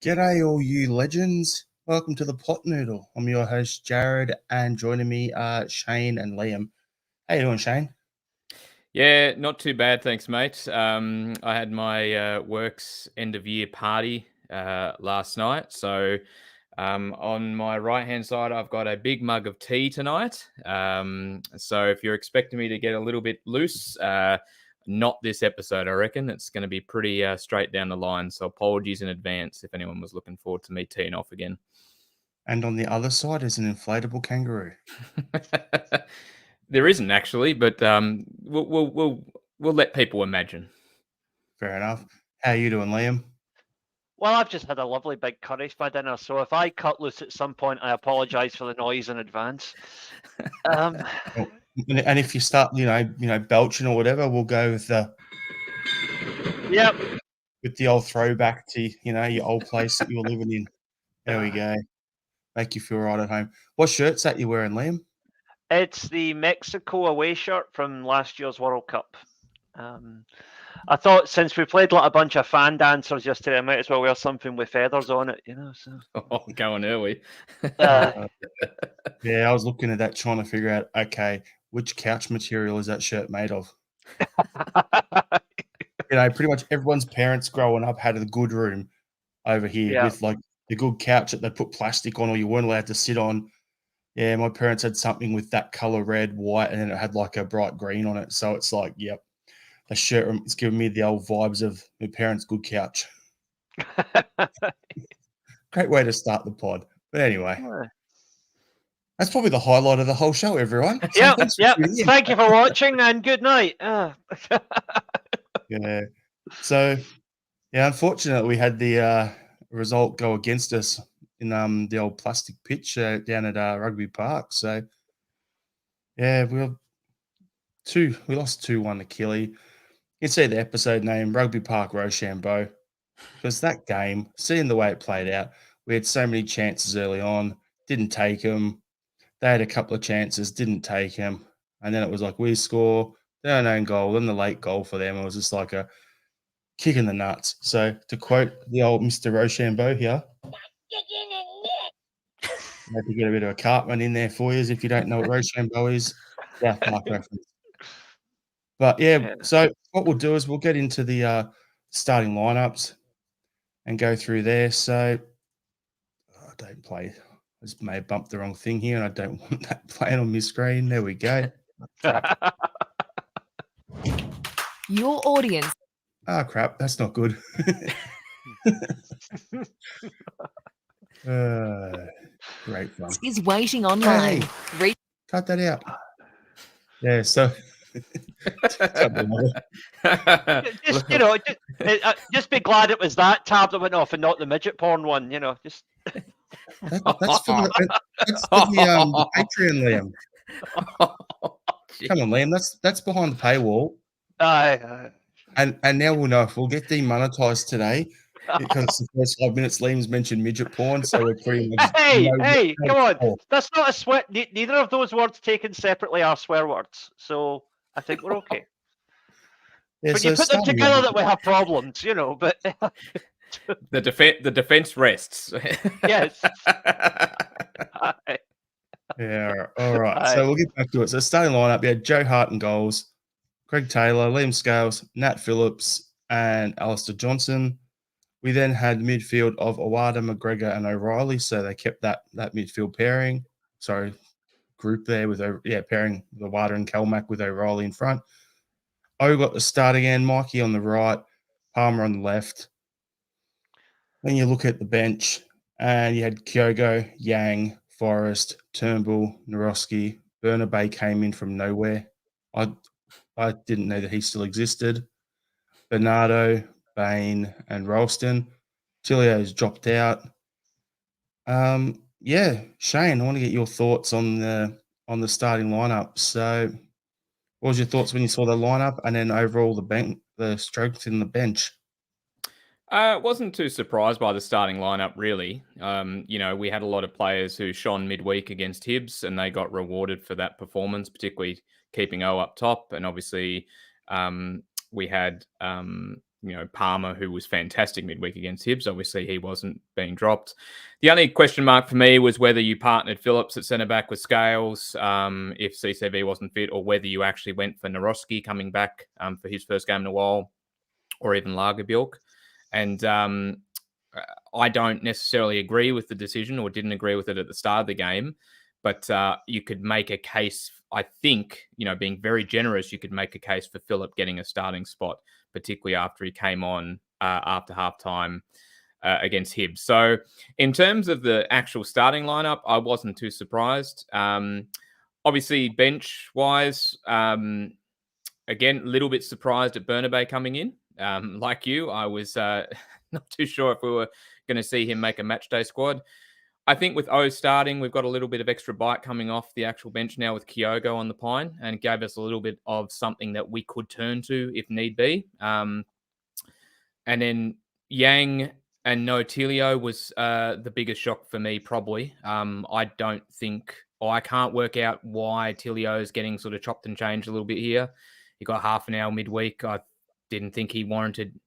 G'day, all you legends. Welcome to the Pot Noodle. I'm your host, Jared, and joining me are Shane and Liam. How you doing, Shane? Yeah, not too bad, thanks, mate. I had my works end of year party last night. So on my right hand side, I've got a big mug of tea tonight. So if you're expecting me to get a little bit loose, not this episode, I reckon. It's going to be pretty straight down the line. So apologies in advance if anyone was looking forward to me teeing off again. And on the other side is an inflatable kangaroo. There isn't actually, but we'll let people imagine. Fair enough. How you doing, Liam? Well, I've just had a lovely big curry for dinner, so if I cut loose at some point, I apologise for the noise in advance. And if you start, belching or whatever, we'll go with the old throwback to your old place that you were living in. There we go. Make you feel right at home. What shirt's that you wearing, Liam? It's the Mexico away shirt from last year's World Cup. I thought since we played like a bunch of fan dancers yesterday, I might as well wear something with feathers on it, So going early. Yeah, I was looking at that, trying to figure out, okay, which couch material is that shirt made of? Pretty much everyone's parents growing up had a good room over here with like the good couch that they put plastic on or you weren't allowed to sit on. Yeah, my parents had something with that color, red, white, and then it had like a bright green on it. So it's like, yep, the shirt is giving me the old vibes of my parents' good couch. Great way to start the pod. But anyway, that's probably the highlight of the whole show, everyone. So Thank you for watching and good night. Yeah. So, unfortunately, we had the result go against us in the old plastic pitch down at Rugby Park. So, yeah, we lost 2-1 to Killie. You can see the episode name, Rugby Park Roshambo, because that game, seeing the way it played out, we had so many chances early on, didn't take them. They had a couple of chances, didn't take them. And then it was like, we score, their own goal, then the late goal for them. It was just like a kick in the nuts. So to quote the old Mr. Rochambeau here, I had to get a bit of a Cartman in there for you if you don't know what Rochambeau is. Yeah, Park reference. But so what we'll do is we'll get into the starting lineups and go through there. So I don't play. I just may have bumped the wrong thing here, and I don't want that playing on my screen. There we go. Your audience. Oh, crap. That's not good. Great fun. Is waiting online. Hey, cut that out. Yeah, so just be glad it was that tab that went off and not the midget porn one. Just that's for the Patreon, Liam. Come on, Liam. That's behind the paywall. And now we'll know if we'll get demonetized today because the first 5 minutes Liam's mentioned midget porn, so we're pretty much. Hey, come on! That's not a swear. Neither of those words taken separately are swear words, so I think we're okay. Yeah, but you put them together that we have problems, But the defense rests. Yes. Yeah. All right. So we'll get back to it. So starting lineup, Joe Hart in goals. Craig Taylor, Liam Scales, Nat Phillips, and Alistair Johnson. We then had midfield of Awada, McGregor, and O'Reilly. So they kept that midfield pairing. Sorry, group there with pairing the Awada and Kelmac with O'Reilly in front. O got the start again. Mikey on the right, Palmer on the left. Then you look at the bench, and you had Kyogo, Yang, Forrest, Turnbull, Naroski. Bernabei came in from nowhere. I didn't know that he still existed. Bernardo, Bain, and Ralston. Tilio's dropped out. Shane, I want to get your thoughts on the starting lineup. So, what was your thoughts when you saw the lineup, and then overall the strength in the bench? Wasn't too surprised by the starting lineup, really. We had a lot of players who shone midweek against Hibs, and they got rewarded for that performance, particularly keeping O up top. And obviously, we had Palmer, who was fantastic midweek against Hibs. Obviously, he wasn't being dropped. The only question mark for me was whether you partnered Phillips at centre-back with Scales if CCV wasn't fit, or whether you actually went for Naroski coming back for his first game in a while, or even Lagerbjork. And I don't necessarily agree with the decision, or didn't agree with it at the start of the game, but you could make a case, I think, being very generous, you could make a case for Phillip getting a starting spot, particularly after he came on after halftime against Hibs. So in terms of the actual starting lineup, I wasn't too surprised. Obviously, bench-wise, again, a little bit surprised at Bernabei coming in. Like you, I was not too sure if we were going to see him make a matchday squad. I think with O starting, we've got a little bit of extra bite coming off the actual bench now with Kyogo on the pine, and it gave us a little bit of something that we could turn to if need be. And then Yang and no Tilio was the biggest shock for me, probably. I can't work out why Tilio is getting sort of chopped and changed a little bit here. He got half an hour midweek. I didn't think he warranted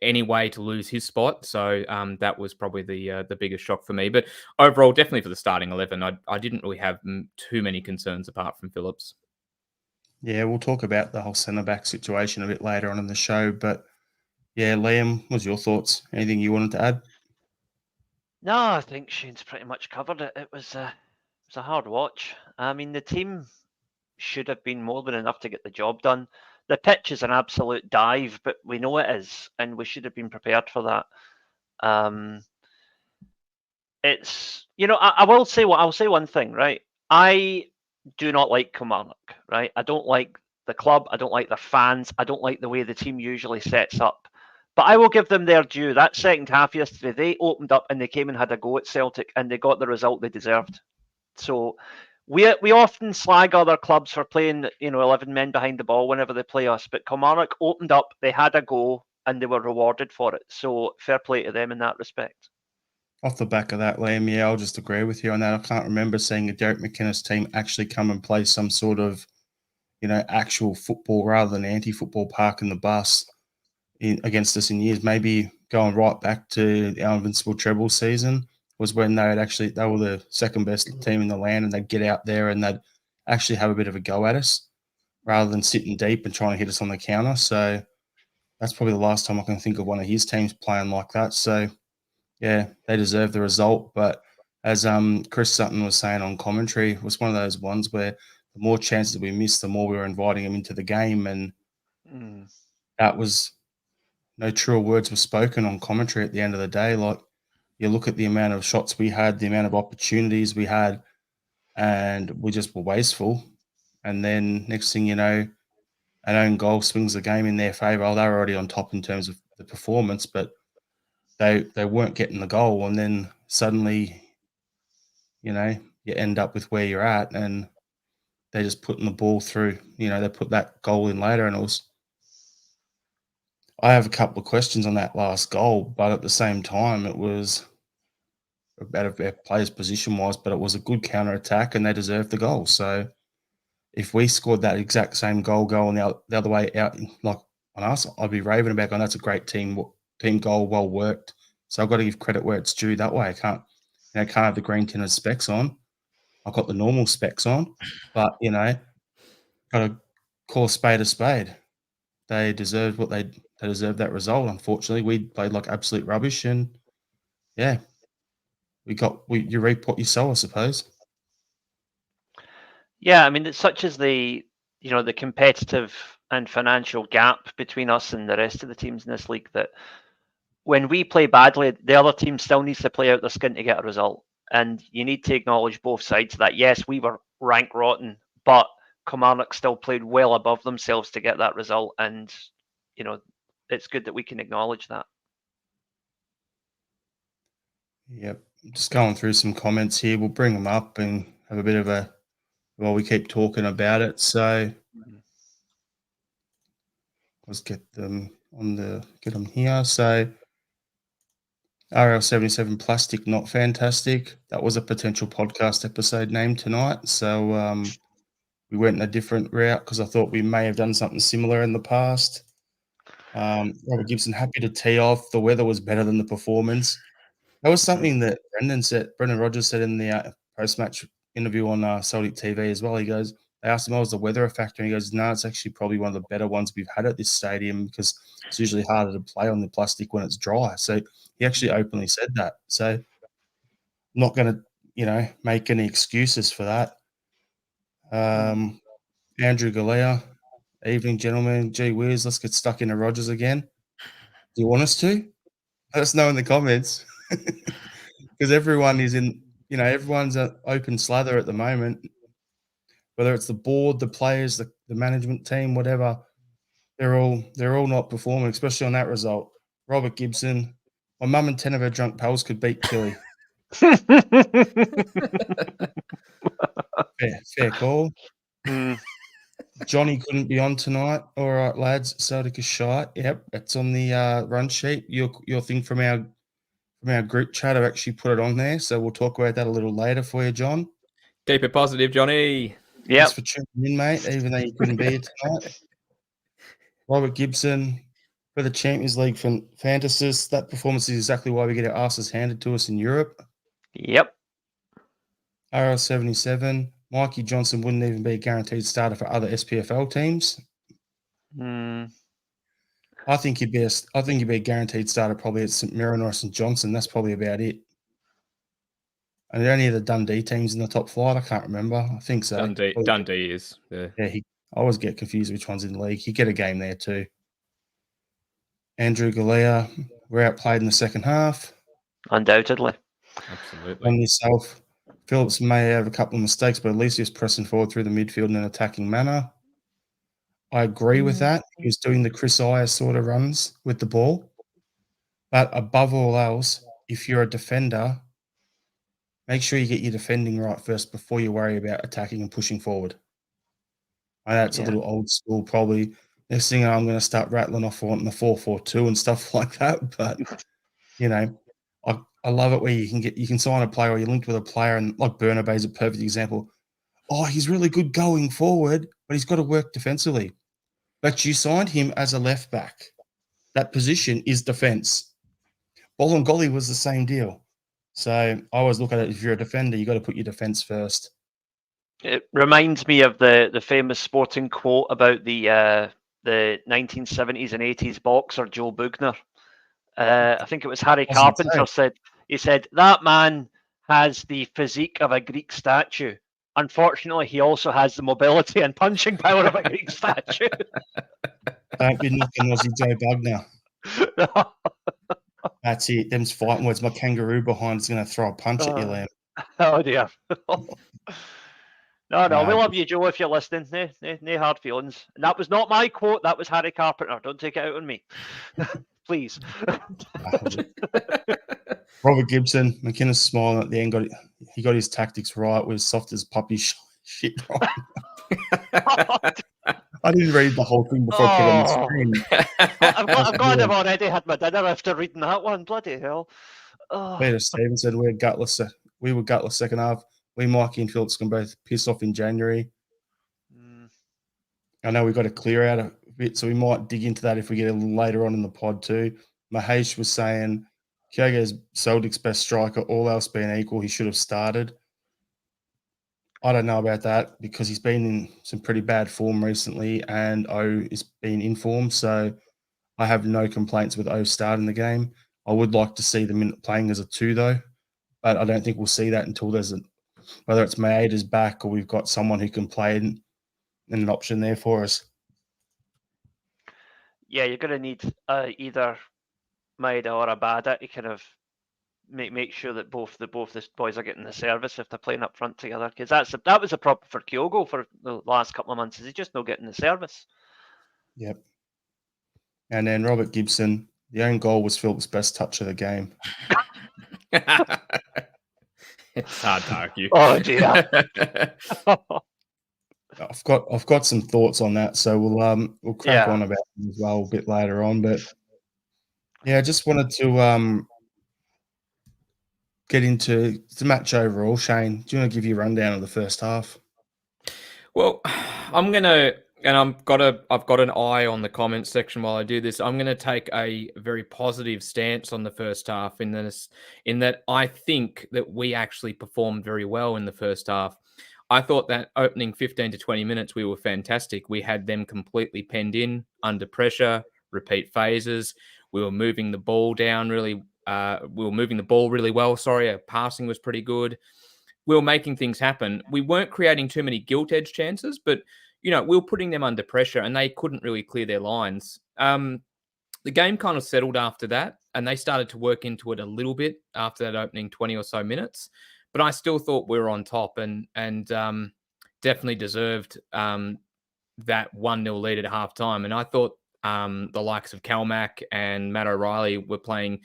any way to lose his spot. So that was probably the biggest shock for me. But overall, definitely for the starting 11, I didn't really have too many concerns apart from Phillips. Yeah, we'll talk about the whole centre-back situation a bit later on in the show. But yeah, Liam, what's your thoughts? Anything you wanted to add? No, I think Shane's pretty much covered it. It was a hard watch. I mean, the team should have been more than enough to get the job done. The pitch is an absolute dive, but we know it is, and we should have been prepared for that. It's I'll say one thing, right? I do not like Kilmarnock, right? I don't like the club. I don't like their fans. I don't like the way the team usually sets up. But I will give them their due. That second half yesterday, they opened up and they came and had a go at Celtic, and they got the result they deserved. So we often slag other clubs for playing 11 men behind the ball whenever they play us, but Kilmarnock opened up, they had a go, and they were rewarded for it. So fair play to them in that respect. Off the back of that, Liam, yeah, I'll just agree with you on that. I can't remember seeing a Derek McInnes team actually come and play some sort of, actual football rather than anti-football, parking the bus against us in years. Maybe going right back to the Invincible treble season was when they were the second best team in the land, and they'd get out there and they'd actually have a bit of a go at us rather than sitting deep and trying to hit us on the counter. So that's probably the last time I can think of one of his teams playing like that. So yeah, they deserve the result. But as Chris Sutton was saying on commentary, it was one of those ones where the more chances we missed, the more we were inviting them into the game. And that was no truer words were spoken on commentary at the end of the day. Like, you look at the amount of shots we had, the amount of opportunities we had, and we just were wasteful. And then next thing you know, an own goal swings the game in their favour. Oh, they were already on top in terms of the performance, but they weren't getting the goal. And then suddenly, you end up with where you're at, and they're just putting the ball through. They put that goal in later, and I have a couple of questions on that last goal, but at the same time, it was about their players position-wise, but it was a good counter-attack, and they deserved the goal. So if we scored that exact same goal going the other way out, like on us, I'd be raving about going, that's a great team goal, well worked. So I've got to give credit where it's due that way. I can't have the green tinted specs on. I've got the normal specs on, but, got to call a spade. They deserved they deserved that result. Unfortunately, we played like absolute rubbish, and yeah, you reap what you sow, I suppose. Yeah, I mean, it's such as the competitive and financial gap between us and the rest of the teams in this league that when we play badly, the other team still needs to play out their skin to get a result. And you need to acknowledge both sides of that. Yes, we were rank rotten, but Kilmarnock still played well above themselves to get that result. And, it's good that we can acknowledge that. Yep. Just going through some comments here. We'll bring them up and have a bit of while we keep talking about it. So let's get them here. So RL77 Plastic Not Fantastic. That was a potential podcast episode name tonight. So we went in a different route because I thought we may have done something similar in the past. Robert Gibson happy to tee off. The weather was better than the performance. That was something that Brendan Rodgers said in the post-match interview on Celtic TV as well. He goes, they asked him, was the weather a factor? And he goes, no, it's actually probably one of the better ones we've had at this stadium because it's usually harder to play on the plastic when it's dry. So he actually openly said that. So not going to, make any excuses for that. Andrew Galea, evening, gentlemen. Gee whiz, let's get stuck into Rodgers again. Do you want us to? Let us know in the comments. Because everyone is everyone's an open slather at the moment. Whether it's the board, the players, the management team, whatever, they're all not performing, especially on that result. Robert Gibson, my mum and 10 of her drunk pals could beat Killie. fair call. Johnny couldn't be on tonight. All right, lads, Celtic is shite. Yep, it's on the run sheet. Your thing from our group chat, I've actually put it on there, so we'll talk about that a little later for you, John. Keep it positive, Johnny. Yeah. Thanks for tuning in, mate, even though you couldn't be here tonight. Robert Gibson for the Champions League fantasists. That performance is exactly why we get our asses handed to us in Europe. Yep. RL77. Mikey Johnson wouldn't even be a guaranteed starter for other SPFL teams. I think he'd be a guaranteed starter probably at St Mirren or St Johnson. That's probably about it. Are there any of the Dundee teams in the top flight? I can't remember. I think so. Dundee is. Yeah, I always get confused which one's in the league. You get a game there too. Andrew Galea, we're outplayed in the second half. Undoubtedly. Absolutely. On yourself. Phillips may have a couple of mistakes, but at least he was pressing forward through the midfield in an attacking manner. I agree with that. He was doing the Chris Ayres sort of runs with the ball. But above all else, if you're a defender, make sure you get your defending right first before you worry about attacking and pushing forward. I know it's a little old school, probably. Next thing I'm going to start rattling off wanting the 4-4-2 and stuff like that. But, I love it where you can sign a player or you're linked with a player, and like Bernabé is a perfect example. Oh, he's really good going forward, but he's got to work defensively. But you signed him as a left back. That position is defense. Bolingoli was the same deal. So I always look at it, if you're a defender, you got to put your defense first. It reminds me of the famous sporting quote about the 1970s and 80s boxer Joe Bugner. I think it was Harry Carpenter said, that man has the physique of a Greek statue. Unfortunately, he also has the mobility and punching power of a Greek statue. Don't be knocking Aussie Joe Bugner. That's it. Them's fighting words. My kangaroo behind is going to throw a punch at you, Lamb. Oh, dear. No, we love you, Joe, if you're listening. No hard feelings. And that was not my quote. That was Harry Carpenter. Don't take it out on me. Please. Robert Gibson, McInnes smiling at the end. He got his tactics right. With soft as puppy shit right. I didn't read the whole thing before I put it on the screen. I'm glad I've already had my dinner after reading that one. Bloody hell. Peter Stevens said we were gutless second half. We, Mikey and Phillips, can both piss off in January. I know we've got to clear out a bit, so we might dig into that if we get a little later on in the pod too. Mahesh was saying Kyogo's Celtic's best striker, all else being equal, he should have started. I don't know about that because he's been in some pretty bad form recently and O is being in form, so I have no complaints with O starting the game. I would like to see them playing as a 2 though, but I don't think we'll see that until there's whether it's Maeda's back or we've got someone who can play in an option there for us. Yeah, you're going to need either Maeda or Abada to kind of make sure that both the boys are getting the service if they're playing up front together. Because that was a problem for Kyogo for the last couple of months. Is he just not getting the service? Yep. And then Robert Gibson, the own goal was Phillips' best touch of the game. It's hard to argue. Oh dear. I've got some thoughts on that, so we'll crack on about it as well a bit later on. But yeah, I just wanted to get into the match overall. Shane, do you want to give your rundown of the first half? Well, I'm gonna and I've got an eye on the comments section while I do this. I'm going to take a very positive stance on the first half in that I think that we actually performed very well in the first half. I thought that opening 15 to 20 minutes, we were fantastic. We had them completely penned in, under pressure, repeat phases. We were moving the ball down really. We were moving the ball really well. Sorry, our passing was pretty good. We were making things happen. We weren't creating too many gilt-edge chances, but we were putting them under pressure, and they couldn't really clear their lines. The game kind of settled after that, and they started to work into it a little bit after that opening 20 or so minutes. But I still thought we were on top and definitely deserved that 1-0 lead at halftime. And I thought the likes of Calmac and Matt O'Reilly were playing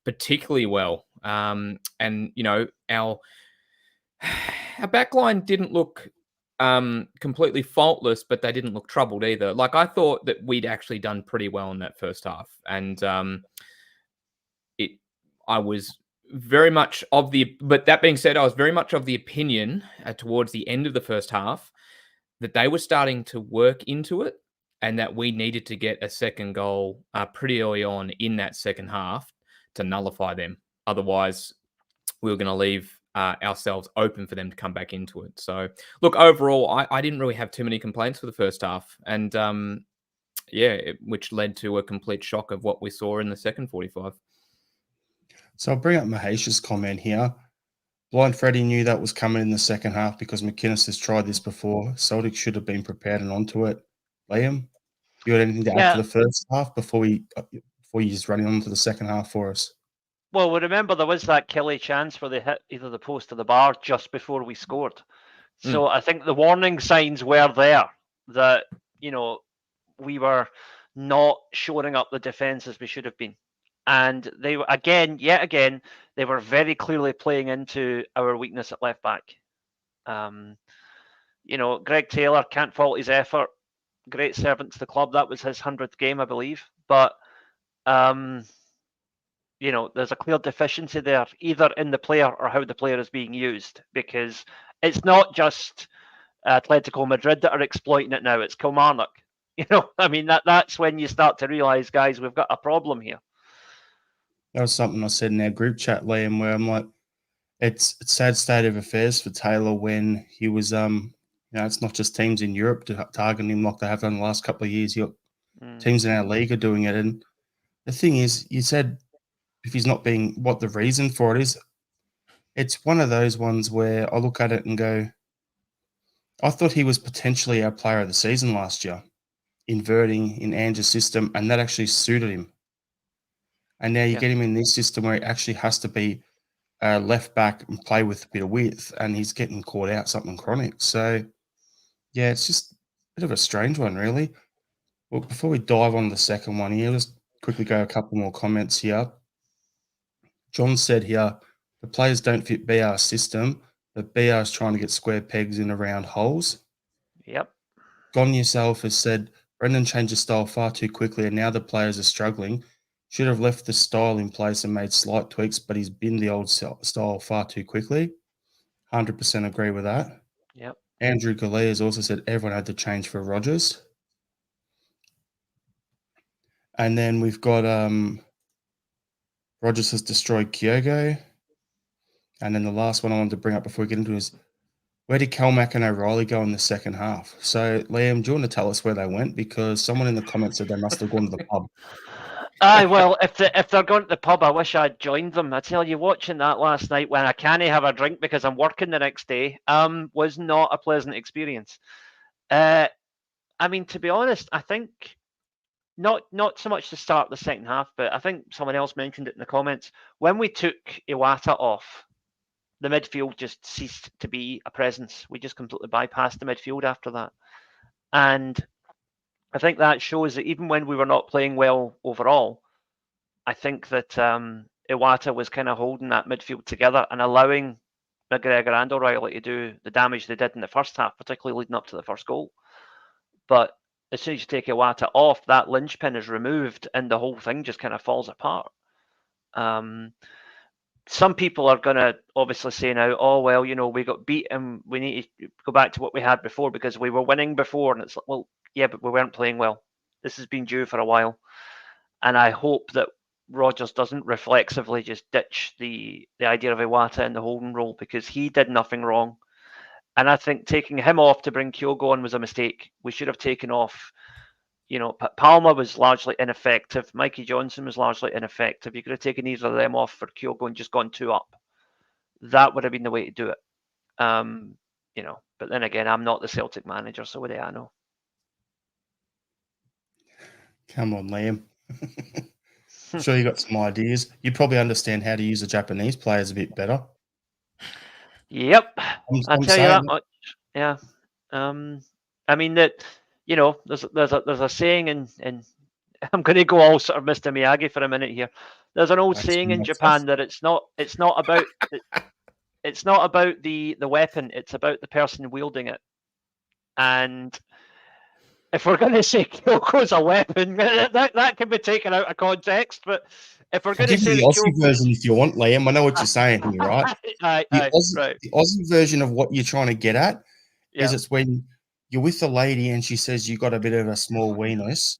particularly well. And, our backline didn't look completely faultless, but they didn't look troubled either. Like, I thought that we'd actually done pretty well in that first half. And I was very much but that being said, I was very much of the opinion towards the end of the first half that they were starting to work into it and that we needed to get a second goal pretty early on in that second half to nullify them. Otherwise, we were going to leave ourselves open for them to come back into it. So, look, overall, I didn't really have too many complaints for the first half. And, which led to a complete shock of what we saw in the second 45. So I'll bring up Mahesh's comment here. Blind Freddie knew that was coming in the second half because McInnes has tried this before. Celtic should have been prepared and onto it. Liam, you had anything to add to the first half before you just running on to the second half for us? Well, we remember there was that Killie chance where they hit either the post or the bar just before we scored. So I think the warning signs were there that, we were not shoring up the defence as we should have been. And they were, yet again, they were very clearly playing into our weakness at left back. Greg Taylor, can't fault his effort. Great servant to the club. That was his 100th game, I believe. But, there's a clear deficiency there, either in the player or how the player is being used, because it's not just Atletico Madrid that are exploiting it now. It's Kilmarnock. That's when you start to realise, guys, we've got a problem here. That was something I said in our group chat, Liam, where I'm like, it's a sad state of affairs for Taylor when he was, it's not just teams in Europe targeting him like they have done the last couple of years. You got teams in our league are doing it. And the thing is, you said if he's not being, what the reason for it is, it's one of those ones where I look at it and go, I thought he was potentially our player of the season last year, inverting in Ange's system, and that actually suited him. And now you get him in this system where he actually has to be left back and play with a bit of width, and he's getting caught out something chronic. So, yeah, it's just a bit of a strange one, really. Well, before we dive on the second one here, let's quickly go a couple more comments here. John said here, the players don't fit BR's system, but BR is trying to get square pegs in round holes. Yep. Gone Yourself has said, Brendan changed his style far too quickly, and now the players are struggling. Should have left the style in place and made slight tweaks, but he's binned the old style far too quickly. 100% agree with that. Yep. Andrew Galea has also said everyone had to change for Rodgers. And then we've got Rodgers has destroyed Kyogo. And then the last one I wanted to bring up before we get into is, where did Calmac and O'Reilly go in the second half? So, Liam, do you want to tell us where they went? Because someone in the comments said they must have gone to the pub. Well, if they're going to the pub, I wish I'd joined them. I tell you, watching that last night when I can't have a drink because I'm working the next day, was not a pleasant experience. To be honest, I think not so much to start the second half, but I think someone else mentioned it in the comments. When we took Iwata off, the midfield just ceased to be a presence. We just completely bypassed the midfield after that. And I think that shows that even when we were not playing well overall, I think that Iwata was kind of holding that midfield together and allowing McGregor and O'Reilly to do the damage they did in the first half, particularly leading up to the first goal. But as soon as you take Iwata off, that linchpin is removed and the whole thing just kind of falls apart. Some people are going to obviously say now, oh, well, we got beat and we need to go back to what we had before because we were winning before. And it's like, well, yeah, but we weren't playing well. This has been due for a while. And I hope that Rodgers doesn't reflexively just ditch the idea of Iwata in the holding role, because he did nothing wrong. And I think taking him off to bring Kyogo on was a mistake. We should have taken off, Palmer was largely ineffective. Mikey Johnson was largely ineffective. You could have taken either of them off for Kyogo and just gone 2 up. That would have been the way to do it. But then again, I'm not the Celtic manager, so what do I know? Come on, Liam. I'm sure you got some ideas. You probably understand how to use the Japanese players a bit better. Yep, I'll tell you that saying much. Yeah. I mean that, there's a saying in I'm going to go all sort of Mr. Miyagi for a minute here. There's an old That's saying in nuts. Japan that it's not about it's not about the weapon, it's about the person wielding it. And if we're going to say Kyogo's a weapon, that can be taken out of context. But if we're I'll going to give say you the Aussie version if you want, Liam. I know what you're saying here, right? right. The Aussie version of what you're trying to get at is Yeah. it's when you're with a lady and she says you got a bit of a small weenus.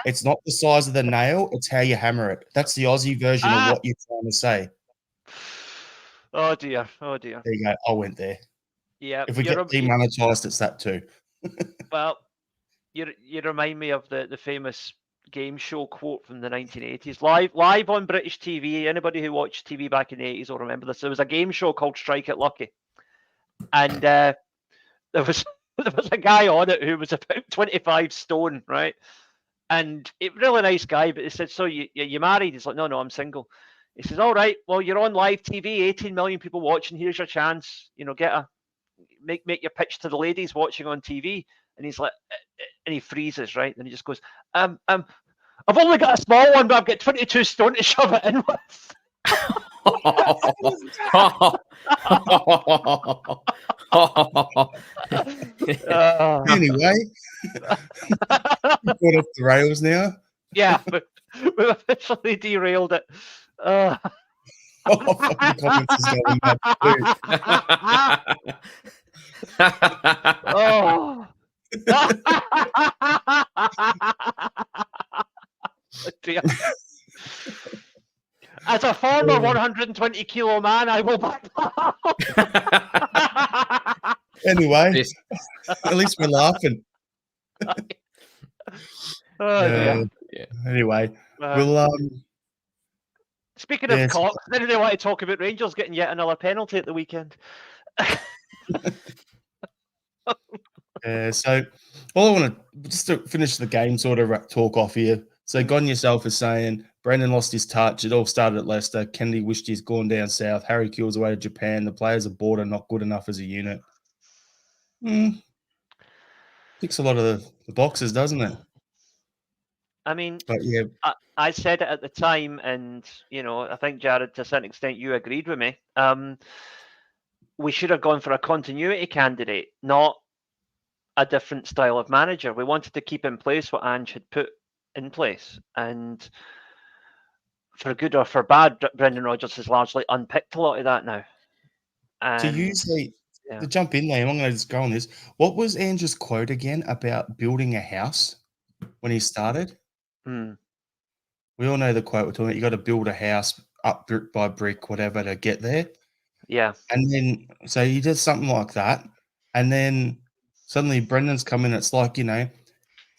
It's not the size of the nail, it's how you hammer it. That's the Aussie version of what you're trying to say. Oh dear. There you go. I went there. Yeah. If we get demonetized, it's that too. Well, you remind me of the famous game show quote from the 1980s, live on British TV. Anybody who watched TV back in the 80s will remember this. There was a game show called Strike It Lucky, and there was a guy on it who was about 25 stone, right? And really nice guy, but he said, "So you married?" He's like, "No, I'm single." He says, "All right, well, you're on live TV, 18 million people watching. Here's your chance. Make your pitch to the ladies watching on TV." And he's like, and he freezes, right? And he just goes, I've only got a small one, but I've got 22 stone to shove it in with. Anyway, got off the rails now. Yeah, we've officially derailed it. Fucking comments is going mad too. Oh. Dear. As a former 120 kilo man, I will back that. Anyway, at least we're laughing. Yeah. Anyway, we'll Speaking of cocks, then they want to talk about Rangers getting yet another penalty at the weekend. So all I want to just to finish the game sort of talk off here. So Gon yourself is saying Brendan lost his touch. It all started at Leicester. Kennedy wished he's gone down south. Harry Kewell's away to Japan. The players are bored and not good enough as a unit. Ticks a lot of the boxes, doesn't it? I mean, but yeah, I said it at the time, and I think Jared, to a certain extent, you agreed with me. We should have gone for a continuity candidate, not a different style of manager. We wanted to keep in place what Ange had put in place, and for good or for bad, Brendan Rodgers has largely unpicked a lot of that now. And to use to jump in there, I'm going to just go on this. What was Ange's quote again about building a house when he started? We all know the quote we're talking about. You got to build a house up brick by brick, whatever, to get there. Yeah. And then, so he did something like that. And then suddenly Brendan's come in. It's like, it's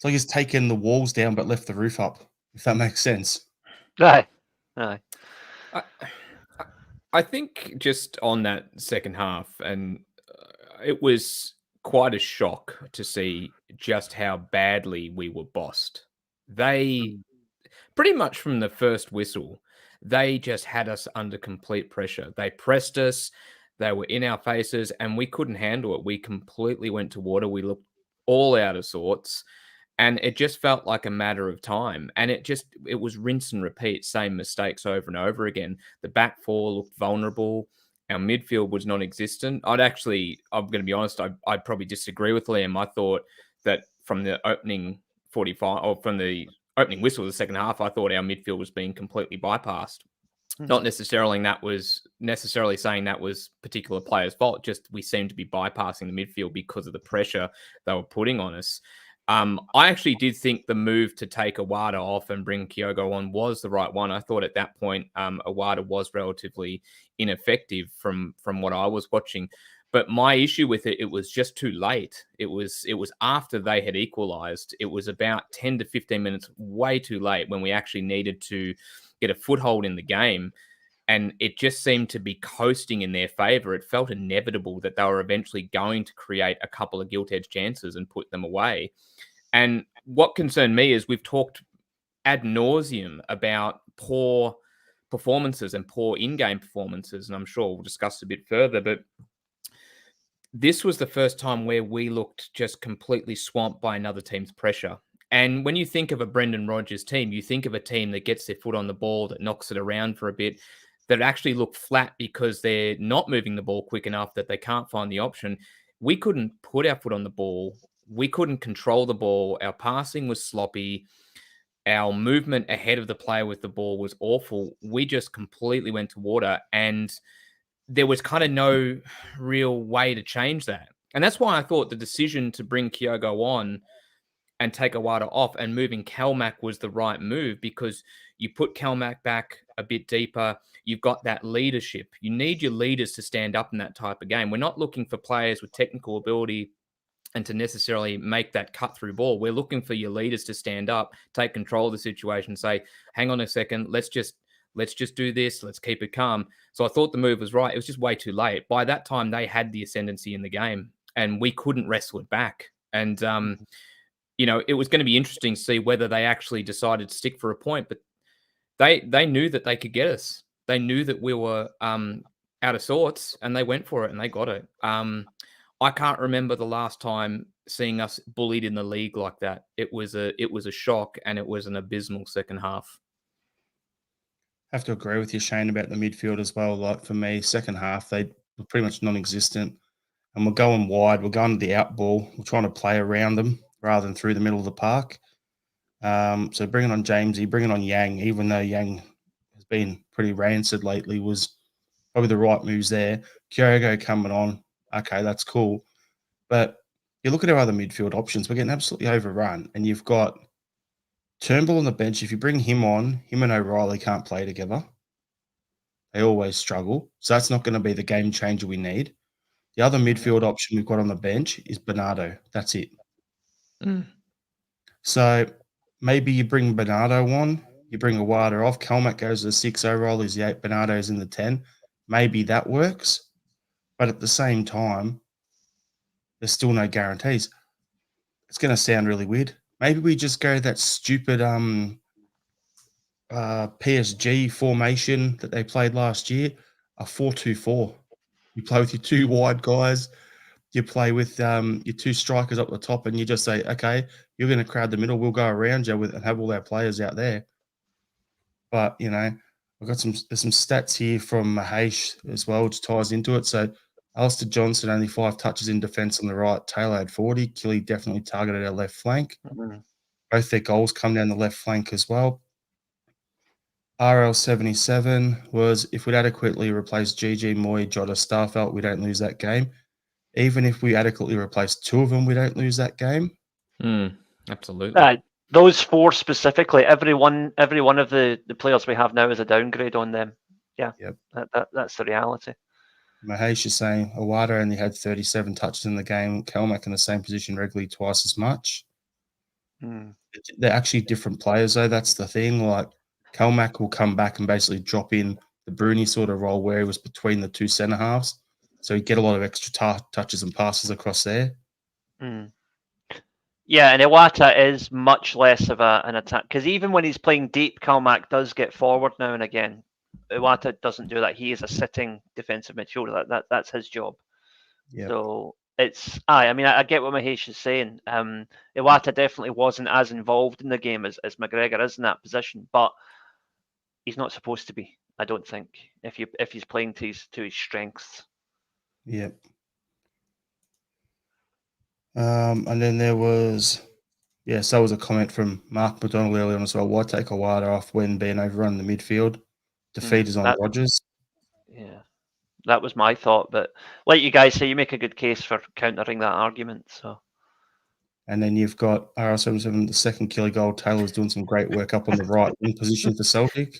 like he's taken the walls down but left the roof up, if that makes sense. Right. I think just on that second half, and it was quite a shock to see just how badly we were bossed. They pretty much from the first whistle, they just had us under complete pressure. They pressed us, they were in our faces, and we couldn't handle it. We completely went to water. We looked all out of sorts, and it just felt like a matter of time. And it was rinse and repeat, same mistakes over and over again. The back four looked vulnerable. Our midfield was non-existent. I'm going to be honest, I'd probably disagree with Liam. I thought that from the opening 45, or from the opening whistle of the second half, I thought our midfield was being completely bypassed. Not necessarily saying that was particular players' fault, just we seemed to be bypassing the midfield because of the pressure they were putting on us. I actually did think the move to take Awada off and bring Kyogo on was the right one. I thought at that point Awada was relatively ineffective from what I was watching. But my issue with it was just too late. It was after they had equalized. It was about 10 to 15 minutes way too late when we actually needed to get a foothold in the game. And it just seemed to be coasting in their favor. It felt inevitable that they were eventually going to create a couple of gilt-edged chances and put them away. And what concerned me is we've talked ad nauseum about poor performances and poor in-game performances, and I'm sure we'll discuss a bit further, but this was the first time where we looked just completely swamped by another team's pressure. And when you think of a Brendan Rodgers team, you think of a team that gets their foot on the ball, that knocks it around for a bit, that actually look flat because they're not moving the ball quick enough, that they can't find the option. We couldn't put our foot on the ball. We couldn't control the ball. Our passing was sloppy. Our movement ahead of the player with the ball was awful. We just completely went to water, and there was kind of no real way to change that. And that's why I thought the decision to bring Kyogo on and take Awada off and moving Calmac was the right move, because you put Calmac back a bit deeper. You've got that leadership. You need your leaders to stand up in that type of game. We're not looking for players with technical ability and to necessarily make that cut through ball. We're looking for your leaders to stand up, take control of the situation, say, hang on a second, let's just do this. Let's keep it calm. So I thought the move was right. It was just way too late. By that time, they had the ascendancy in the game and we couldn't wrestle it back. And, it was going to be interesting to see whether they actually decided to stick for a point, but they knew that they could get us. They knew that we were out of sorts, and they went for it and they got it. I can't remember the last time seeing us bullied in the league like that. It was a shock, and it was an abysmal second half. I have to agree with you, Shane, about the midfield as well. Like for me, second half, they were pretty much non-existent, and we're going wide. We're going to the out ball. We're trying to play around them rather than through the middle of the park. So bringing on Jamesy, bringing on Yang, even though Yang has been pretty rancid lately, was probably the right moves there. Kyogo coming on, okay, that's cool. But you look at our other midfield options, we're getting absolutely overrun. And you've got Turnbull on the bench. If you bring him on, him and O'Reilly can't play together. They always struggle. So that's not going to be the game changer we need. The other midfield option we've got on the bench is Bernardo. That's it. So maybe you bring Bernardo on, you bring Awada off, Calmac goes to the 6, O'Reilly's the 8, Bernardo's in the 10. Maybe that works. But at the same time, there's still no guarantees. It's going to sound really weird. Maybe we just go that stupid PSG formation that they played last year, a 4-2-4. You play with your two wide guys. You play with your two strikers up the top, and you just say, okay, you're going to crowd the middle. We'll go around you and have all our players out there. But, I've got some stats here from Mahesh as well, which ties into it. So Alistair Johnson, only 5 touches in defence on the right. Taylor had 40. Killie definitely targeted our left flank. Both their goals come down the left flank as well. RL77 was, if we'd adequately replace GG, Moy, Jota, Starfelt, we don't lose that game. Even if we adequately replace 2 of them, we don't lose that game. Absolutely. Those 4 specifically, every one of the players we have now is a downgrade on them. Yeah, yep. That's the reality. Mahesh is saying Awada only had 37 touches in the game. Calmac in the same position regularly twice as much. They're actually different players, though. That's the thing. Like, Calmac will come back and basically drop in the Bruni sort of role where he was between the 2 centre halves. So you get a lot of extra touches and passes across there. Yeah, and Iwata is much less of an attack, because even when he's playing deep, Calmac does get forward now and again. Iwata doesn't do that. He is a sitting defensive midfielder. That's his job. Yep. So it's I get what Mahesh is saying. Iwata definitely wasn't as involved in the game as McGregor is in that position, but he's not supposed to be. I don't think if he's playing to his strengths. Yep. And then there was, so was a comment from Mark McDonald earlier on as well. Why take Awada off when being overrun in the midfield? Defeat is on Rodgers. Yeah, that was my thought. But like you guys say, you make a good case for countering that argument. So And then you've got RL77, the second Killie goal. Taylor's doing some great work up on the right in position for Celtic.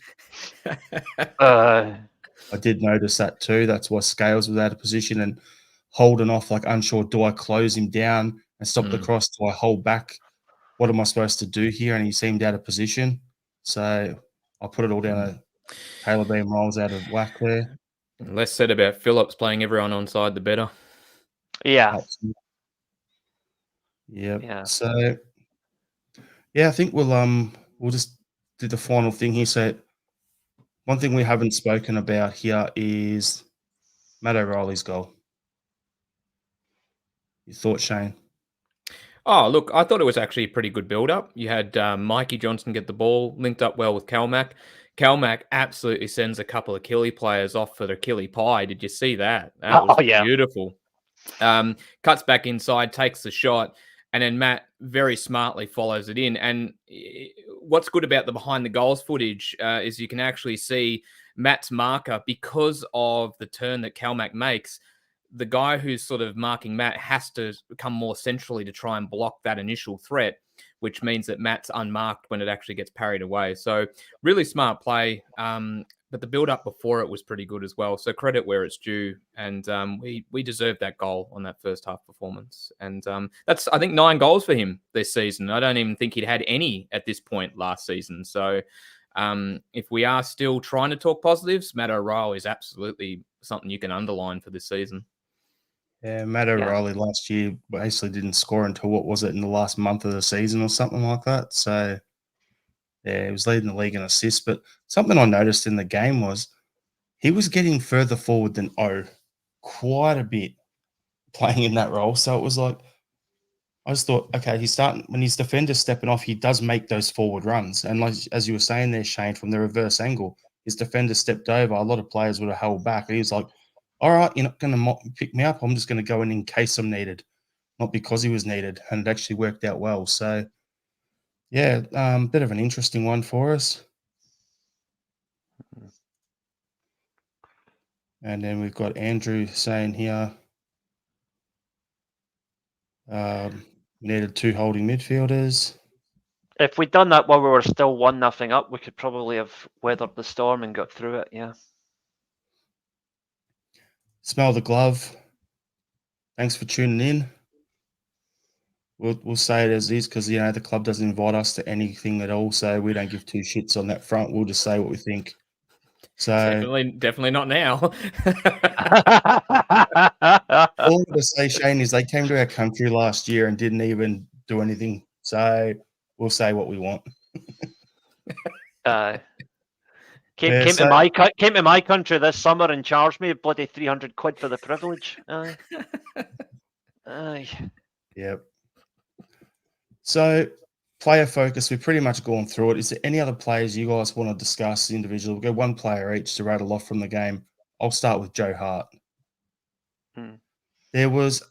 I did notice that too. That's why Scales was out of position and holding off, like unsure, do I close him down and stop the cross? Do I hold back? What am I supposed to do here? And he seemed out of position. So I'll put it all down to Taylor being miles out of whack there. Less said about Phillips playing everyone onside, the better. Yeah. Yep. Yeah. So, yeah, I think we'll just do the final thing here. So, one thing we haven't spoken about here is Matt O'Reilly's goal. Your thoughts, Shane? Oh, look, I thought it was actually a pretty good build-up. You had Mikey Johnson get the ball, linked up well with Calmac. Calmac absolutely sends a couple of Killie players off for the Killie pie. Did you see that? That was beautiful. Cuts back inside, takes the shot, and then Matt very smartly follows it in. And what's good about the behind the goals footage is you can actually see Matt's marker because of the turn that Calmac makes. The guy who's sort of marking Matt has to come more centrally to try and block that initial threat, which means that Matt's unmarked when it actually gets parried away. So really smart play. But the build-up before it was pretty good as well. So credit where it's due. And we deserved that goal on that first half performance. And that's, I think, 9 goals for him this season. I don't even think he'd had any at this point last season. So if we are still trying to talk positives, Matt O'Reilly is absolutely something you can underline for this season. Yeah, Matt O'Reilly last year basically didn't score until, what was it, in the last month of the season or something like that. So, yeah, he was leading the league in assists. But something I noticed in the game was he was getting further forward than O quite a bit playing in that role. So it was like, I just thought, okay, he's starting, when his defender's stepping off, he does make those forward runs. And like, as you were saying there, Shane, from the reverse angle, his defender stepped over. A lot of players would have held back. And he was like, all right, you're not going to pick me up. I'm just going to go in case I'm needed, not because he was needed. And it actually worked out well. So, yeah, bit of an interesting one for us. And then we've got Andrew saying here, we needed 2 holding midfielders. If we'd done that while we were still 1-0 up, we could probably have weathered the storm and got through it. Yeah. Smell the glove. Thanks for tuning in. We'll say it as is because, you know, the club doesn't invite us to anything at all, so we don't give 2 shits on that front. We'll just say what we think. So definitely not now. all I'm going to say, Shane, is they came to our country last year and didn't even do anything. So we'll say what we want. Came to my country this summer and charged me bloody 300 quid for the privilege. Aye. Yep. So player focus, we've pretty much gone through it. Is there any other players you guys want to discuss individually? We'll go 1 player each to rattle off from the game. I'll start with Joe Hart. There was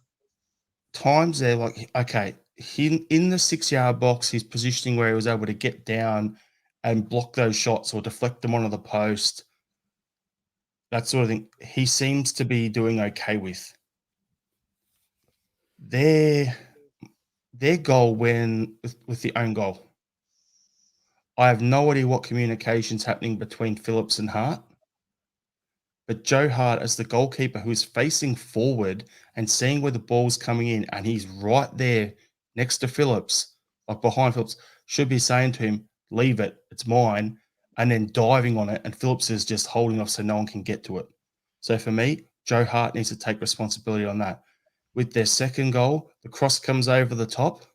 times there, like, okay, he in the 6-yard box, his positioning where he was able to get down and block those shots or deflect them onto the post, that sort of thing, he seems to be doing okay with. Their goal with the own goal, I have no idea what communication's happening between Phillips and Hart. But Joe Hart, as the goalkeeper who is facing forward and seeing where the ball's coming in, and he's right there next to Phillips, like behind Phillips, should be saying to him, leave it, it's mine, and then diving on it, and Phillips is just holding off so no one can get to it. So for me, Joe Hart needs to take responsibility on that. With their second goal, the cross comes over the top.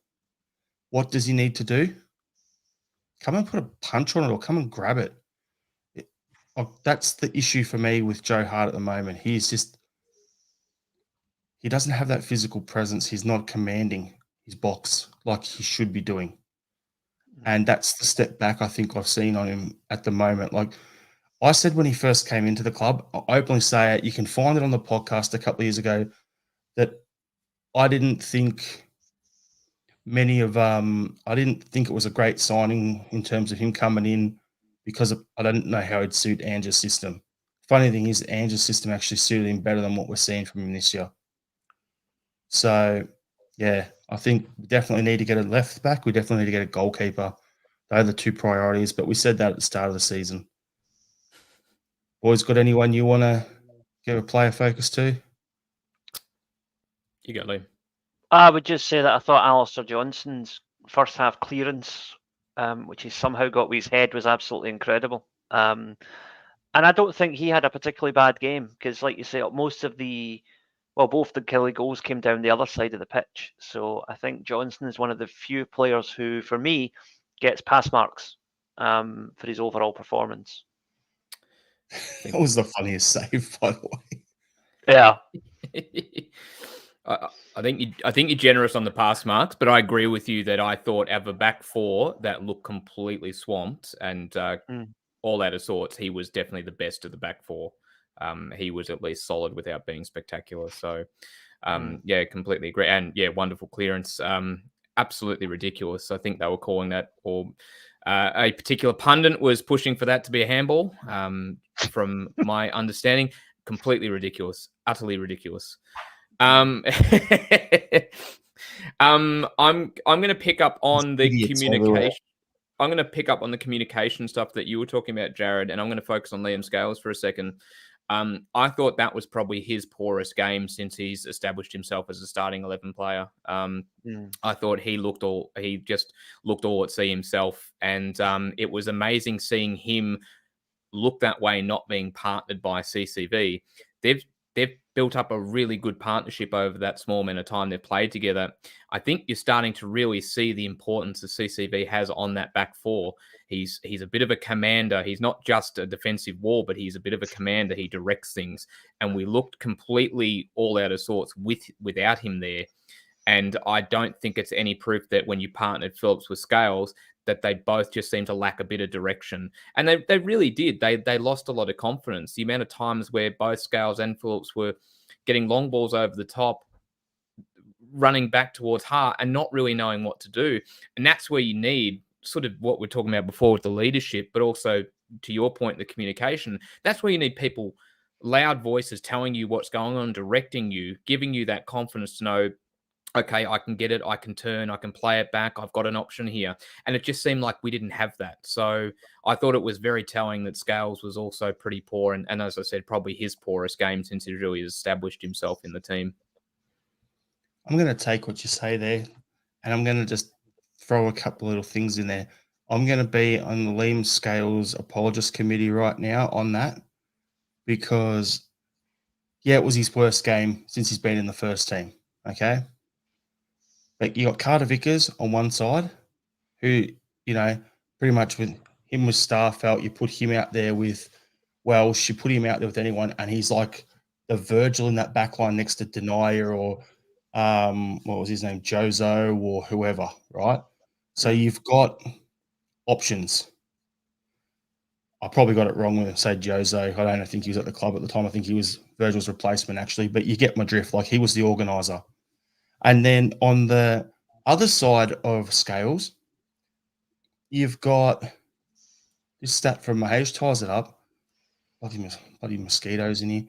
What does he need to do? Come and put a punch on it or come and grab it. That's the issue for me with Joe Hart at the moment. He doesn't have that physical presence. He's not commanding his box like he should be doing. And that's the step back I think I've seen on him at the moment. Like I said when he first came into the club, I openly say it, you can find it on the podcast a couple of years ago, that I didn't think it was a great signing in terms of him coming in, because I didn't know how he'd suit Ange's system. Funny thing is, Ange's system actually suited him better than what we're seeing from him this year. So, yeah, I think we definitely need to get a left back. We definitely need to get a goalkeeper. They're the two priorities, but we said that at the start of the season. Boys, got anyone you want to give a player focus to? You got Liam. I would just say that I thought Alistair Johnson's first half clearance, which he somehow got with his head, was absolutely incredible. And I don't think he had a particularly bad game because, like you say, both the Killie goals came down the other side of the pitch. So I think Johnson is one of the few players who, for me, gets pass marks for his overall performance. That was the funniest save, by the way. Yeah. I think you're generous on the pass marks, but I agree with you that I thought out of a back four that looked completely swamped and all out of sorts, he was definitely the best of the back four. He was at least solid without being spectacular. So, yeah, completely agree. And yeah, wonderful clearance. Absolutely ridiculous. I think they were calling that, or a particular pundit was pushing for that to be a handball. From my understanding, completely ridiculous, utterly ridiculous. I'm going to pick up on the communication. I'm going to pick up on the communication stuff that you were talking about, Jared, and I'm going to focus on Liam Scales for a second. I thought that was probably his poorest game since he's established himself as a starting 11 player. I thought he just looked all at sea himself, and it was amazing seeing him look that way, not being partnered by CCV. They've built up a really good partnership over that small amount of time they've played together. I think you're starting to really see the importance that CCV has on that back four. He's a bit of a commander. He's not just a defensive wall, but he's a bit of a commander. He directs things. And we looked completely all out of sorts without him there. And I don't think it's any proof that when you partnered Phillips with Scales, that they both just seem to lack a bit of direction. And they really did. They lost a lot of confidence. The amount of times where both Scales and Phillips were getting long balls over the top, running back towards Hart and not really knowing what to do. And that's where you need sort of what we're talking about before with the leadership, but also to your point, the communication. That's where you need people, loud voices telling you what's going on, directing you, giving you that confidence to know, okay, I can get it, I can turn, I can play it back, I've got an option here. And it just seemed like we didn't have that. So I thought it was very telling that Scales was also pretty poor. And as I said, probably his poorest game since he really established himself in the team. I'm going to take what you say there, and I'm going to just throw a couple little things in there. I'm going to be on the Liam Scales Apologist Committee right now on that because, yeah, it was his worst game since he's been in the first team, okay? But you got Carter Vickers on one side who, you know, pretty much with him with Starfelt, you put him out there with Welsh, you put him out there with anyone, and he's like the Virgil in that back line next to Denier or what was his name, Jozo or whoever, right? So you've got options. I probably got it wrong when I said Jozo. I don't think he was at the club at the time. I think he was Virgil's replacement, actually. But you get my drift. Like, he was the organizer. And then on the other side of Scales, you've got this stat from Mahesh, ties it up. Bloody mosquitoes in here.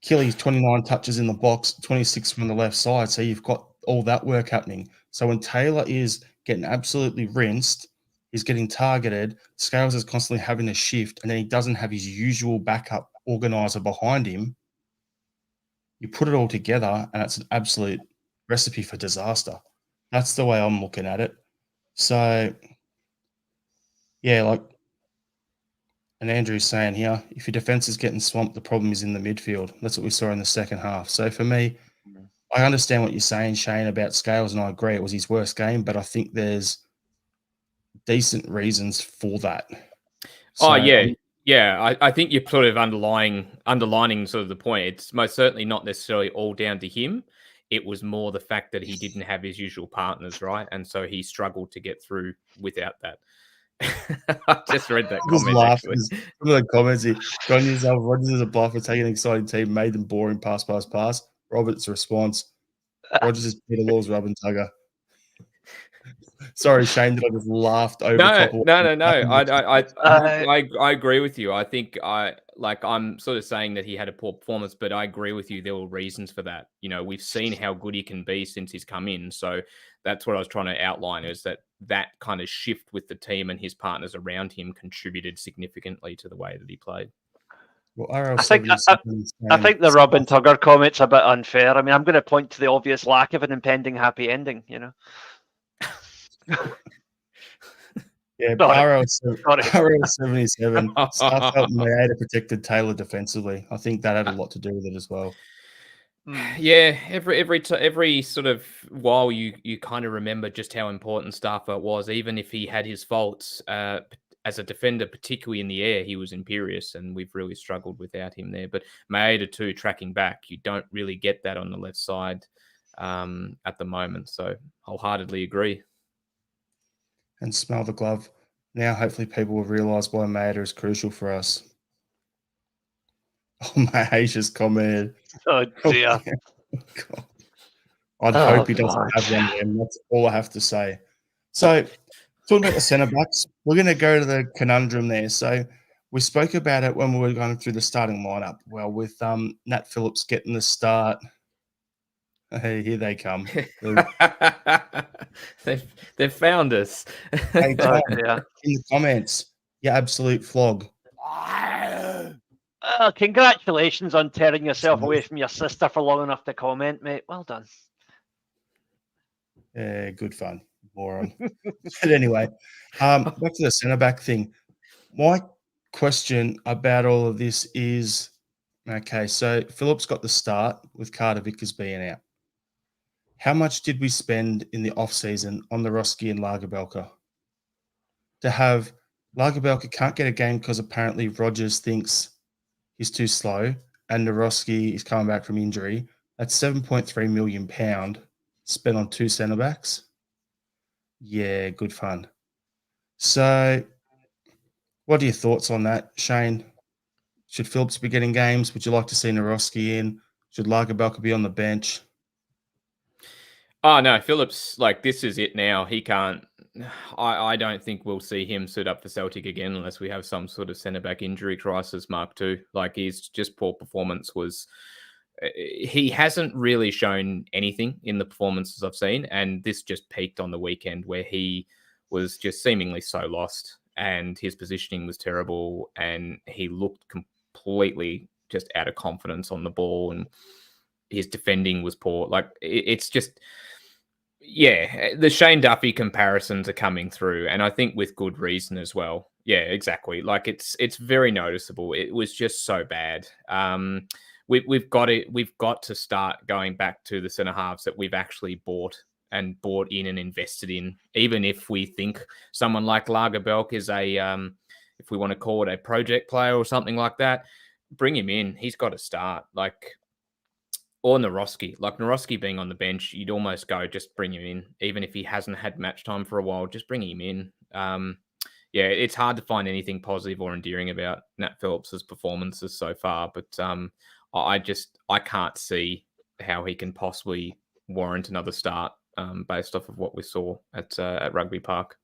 Killie's 29 touches in the box, 26 from the left side. So you've got all that work happening. So when Taylor is getting absolutely rinsed, he's getting targeted, Scales is constantly having a shift, and then he doesn't have his usual backup organizer behind him. You put it all together, and it's an absolute recipe for disaster. That's the way I'm looking at it. So, yeah, like, and Andrew's saying here, if your defense is getting swamped, the problem is in the midfield. That's what we saw in the second half. So for me, I understand what you're saying, Shane, about Scales, and I agree it was his worst game, but I think there's decent reasons for that. So, I think you're sort of underlining sort of the point. It's most certainly not necessarily all down to him. It was more the fact that he didn't have his usual partners, right? And so he struggled to get through without that. I just read that comment. Some of the comments here, got yourself, Rodgers is a bluff for taking an exciting team, made them boring, pass. Robert's response, Rodgers is Peter Law's rub and tugger. Sorry, Shane, that I just laughed over. No. I agree with you. I think like I'm sort of saying that he had a poor performance, but I agree with you. There were reasons for that. You know, we've seen how good he can be since he's come in. So that's what I was trying to outline, is that kind of shift with the team and his partners around him contributed significantly to the way that he played. Well, I think the Robin Tugger comment's a bit unfair. I mean, I'm going to point to the obvious lack of an impending happy ending, you know. Yeah, RL77. Starfelt and Maeda protected Taylor defensively. I think that had a lot to do with it as well. Yeah, every sort of while you kind of remember just how important Starfelt was, even if he had his faults. As a defender, particularly in the air, he was imperious, and we've really struggled without him there. But Maeda too, tracking back, you don't really get that on the left side at the moment. So wholeheartedly agree. And smell the glove. Now, hopefully, people will realise why Maeda is crucial for us. Oh, my Asia's commented. Oh, dear. God. I'd hope he doesn't have one of them. That's all I have to say. So, talking about the centre backs, we're going to go to the conundrum there. So, we spoke about it when we were going through the starting lineup. Well, with Nat Phillips getting the start. Hey, here they come. They've found us. Hey, Tom, in the comments, you absolute flog. Congratulations on tearing yourself away from your sister for long enough to comment, mate. Well done. Yeah, good fun, moron. But anyway, back to the centre-back thing. My question about all of this is, okay, so Phillips got the start with Carter Vickers being out. How much did we spend in the off-season on the Roski and Lagerbielke? To have Lagerbielke can't get a game because apparently Rogers thinks he's too slow and Naroski is coming back from injury. That's £7.3 million spent on two centre-backs. Yeah, good fun. So what are your thoughts on that, Shane? Should Phillips be getting games? Would you like to see Naroski in? Should Lagerbielke be on the bench? Oh, no, Phillips, like, this is it now. He can't... I don't think we'll see him suit up for Celtic again unless we have some sort of centre-back injury crisis, Mark II. Like, his just poor performance was... He hasn't really shown anything in the performances I've seen, and this just peaked on the weekend where he was just seemingly so lost, and his positioning was terrible, and he looked completely just out of confidence on the ball, and his defending was poor. Like, it's just... Yeah, the Shane Duffy comparisons are coming through, and I think with good reason as well. Yeah, exactly. Like, it's very noticeable. It was just so bad. We've got to start going back to the centre halves that we've actually bought in and invested in. Even if we think someone like Lagerbielke is if we want to call it a project player or something like that, bring him in. He's got to start. Or Naroski. Like, Naroski being on the bench, you'd almost go, just bring him in. Even if he hasn't had match time for a while, just bring him in. Yeah, it's hard to find anything positive or endearing about Nat Phillips's performances so far, but I can't see how he can possibly warrant another start based off of what we saw at Rugby Park.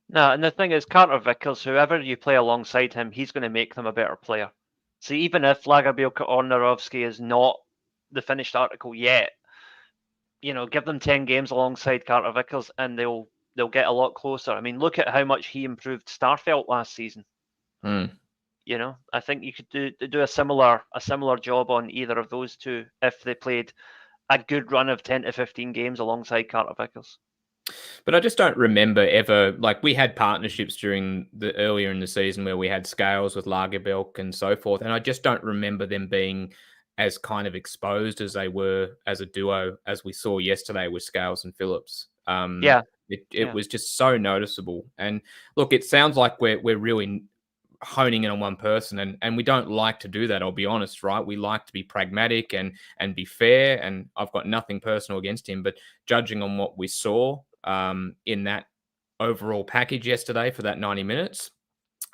No, and the thing is, Carter Vickers, whoever you play alongside him, he's going to make them a better player. So even if Lagerbielke or Narovski is not the finished article yet, you know, give them 10 games alongside Carter Vickers and they'll get a lot closer. I mean, look at how much he improved Starfelt last season. You know, I think you could do a similar job on either of those two if they played a good run of 10 to 15 games alongside Carter Vickers. But I just don't remember ever, like, we had partnerships during the earlier in the season where we had Scales with Lagerbielke and so forth, and I just don't remember them being as kind of exposed as they were as a duo as we saw yesterday with Scales and Phillips. It was just so noticeable. And look, it sounds like we're really honing in on one person, and we don't like to do that, I'll be honest, right? We like to be pragmatic and be fair, and I've got nothing personal against him, but judging on what we saw in that overall package yesterday for that 90 minutes,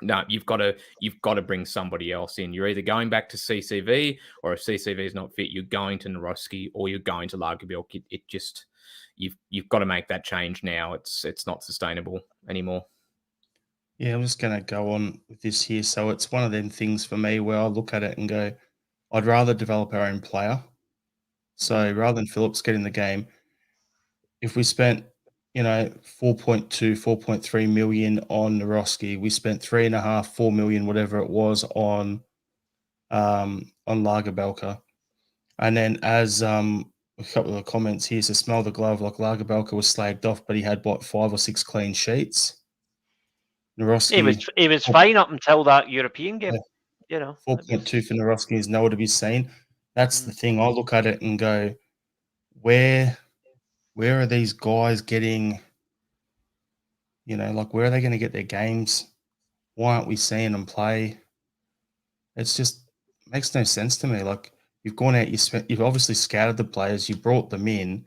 no, you've got to bring somebody else in. You're either going back to CCV, or if CCV is not fit, you're going to Naroski or you're going to Lagerbielke. It just, you've got to make that change now. It's not sustainable anymore. Yeah, I'm just going to go on with this here. So it's one of them things for me where I look at it and go, I'd rather develop our own player. So rather than Phillips getting the game, if we spent, 4.2, 4.3 million on Naroski, we spent 3.5, 4 million, whatever it was, on Lagerbelka. And then as a couple of the comments here, so smell the glove, like Lagerbelka was slagged off, but he had 5 or 6 clean sheets. Naroski, He was fine up until that European game. 4.2 for Naroski is nowhere to be seen. That's the thing. I look at it and go, where are these guys getting, where are they going to get their games? Why aren't we seeing them play? It's just makes no sense to me. Like, you've gone out, you've obviously scouted the players, you brought them in,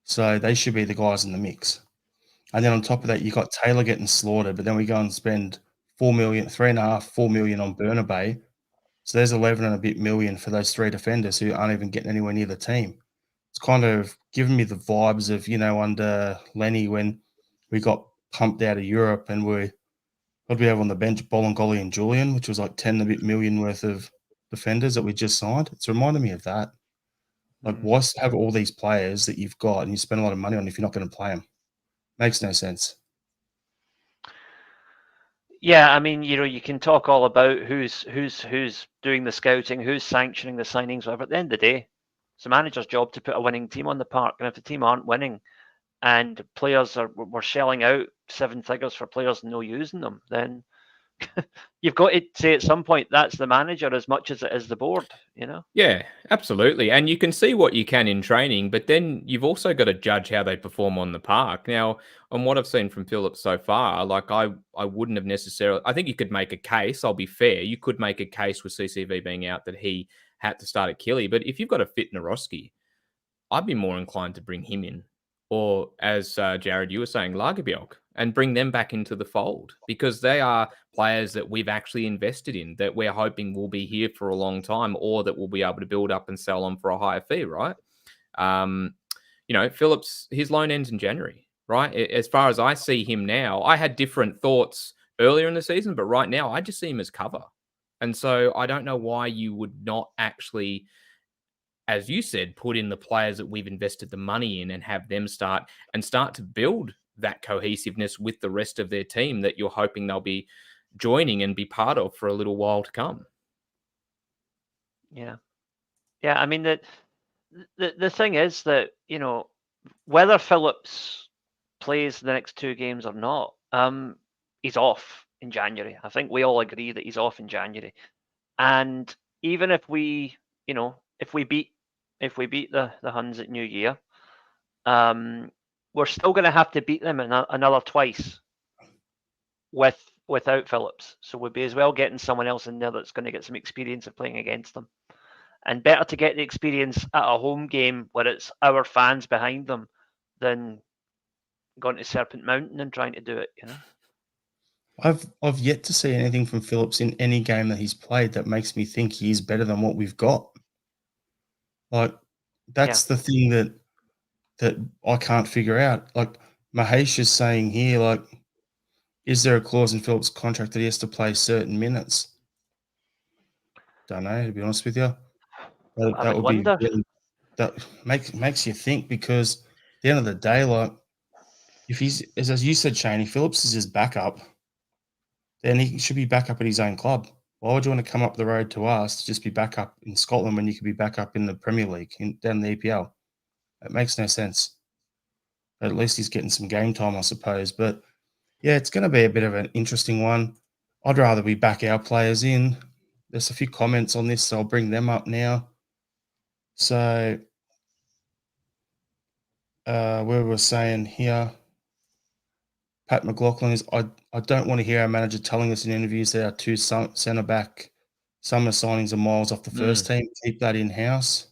so they should be the guys in the mix. And then on top of that, you got Taylor getting slaughtered, but then we go and spend 4 million, 3.5, 4 million on Burnaby. So there's 11 and a bit million for those 3 defenders who aren't even getting anywhere near the team. It's kind of giving me the vibes of, under Lenny when we got pumped out of Europe and what did we have on the bench? Bolingoli and Julian, which was like 10 and a bit million worth of defenders that we just signed. It's reminding me of that. Like, why have all these players that you've got and you spend a lot of money on if you're not going to play them? Makes no sense. Yeah, I mean, you can talk all about who's doing the scouting, who's sanctioning the signings, whatever. At the end of the day, it's the manager's job to put a winning team on the park. And if the team aren't winning and players we're shelling out 7 figures for players and no using them, then you've got to say at some point that's the manager as much as it is the board, Yeah, absolutely. And you can see what you can in training, but then you've also got to judge how they perform on the park. Now, on what I've seen from Phillips so far, like I wouldn't have necessarily, I think you could make a case, I'll be fair, you could make a case with CCV being out that he had to start at Killie, but if you've got a fit Naroski, I'd be more inclined to bring him in. Or as Jared, you were saying, Lagerbielk, and bring them back into the fold because they are players that we've actually invested in that we're hoping will be here for a long time or that we'll be able to build up and sell on for a higher fee, right? Phillips, his loan ends in January, right? As far as I see him now, I had different thoughts earlier in the season, but right now I just see him as cover. And so I don't know why you would not actually, as you said, put in the players that we've invested the money in and have them start to build that cohesiveness with the rest of their team that you're hoping they'll be joining and be part of for a little while to come. Yeah. Yeah, I mean, the thing is that, whether Phillips plays the next 2 games or not, he's off in January. I think we all agree that he's off in January. And even if we, if we beat the Huns at New Year, we're still going to have to beat them another twice without Phillips. So we'd be as well getting someone else in there that's going to get some experience of playing against them. And better to get the experience at a home game where it's our fans behind them than going to Serpent Mountain and trying to do it, I've yet to see anything from Phillips in any game that he's played that makes me think he's better than what we've got. Like, that's the thing that I can't figure out. Like, Mahesh is saying here, like, is there a clause in Phillips' contract that he has to play certain minutes? Don't know, to be honest with you. That would be really, that makes you think, because at the end of the day, like, if he's, as you said, Shane, if Phillips is his backup, then he should be back up at his own club. Why would you want to come up the road to us to just be back up in Scotland when you could be back up in the Premier League, down the EPL? It makes no sense. But at least he's getting some game time, I suppose. But yeah, it's going to be a bit of an interesting one. I'd rather we back our players in. There's a few comments on this, so I'll bring them up now. So where we're saying here, Pat McLaughlin is, I don't want to hear our manager telling us in interviews that our 2 centre-back summer signings are miles off the first team. Keep that in-house.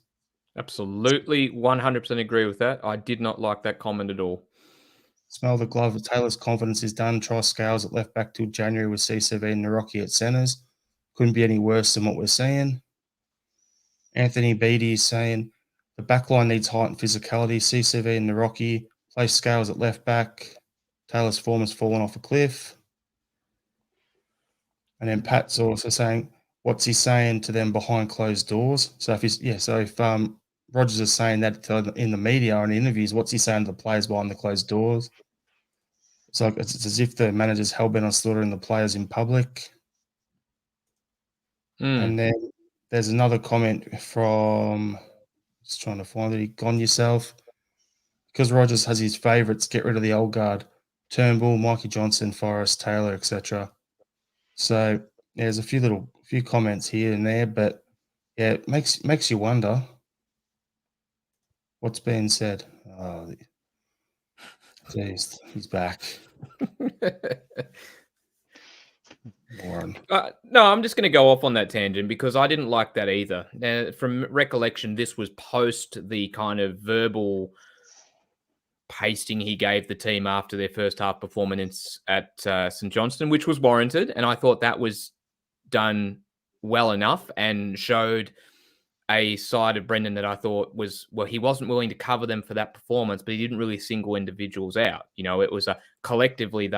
Absolutely, 100% agree with that. I did not like that comment at all. Smell the glove. Taylor's confidence is done. Try Scales at left back till January with CCV and Naroki at centres. Couldn't be any worse than what we're seeing. Anthony Beattie is saying the backline needs height and physicality. CCV and Naroki. Play Scales at left back. Taylor's form has fallen off a cliff. And then Pat's also saying, what's he saying to them behind closed doors? So if Rogers is saying that in the media or in interviews, what's he saying to the players behind the closed doors? So it's as if the manager's hell-bent on slaughtering the players in public. And then there's another comment from, just trying to find it, Gone Yourself. Because Rogers has his favourites, get rid of the old guard, Turnbull, Mikey Johnson, Forrest, Taylor, etc. So there's a few comments here and there, but yeah, it makes you wonder what's being said. Oh, jeez, he's back. Warren. No, I'm just going to go off on that tangent because I didn't like that either. Now, from recollection, this was post the kind of verbal pasting he gave the team after their first half performance at St Johnstone, which was warranted. And I thought that was done well enough and showed a side of Brendan that I thought was, well, he wasn't willing to cover them for that performance, but he didn't really single individuals out. You know, it was a collectively,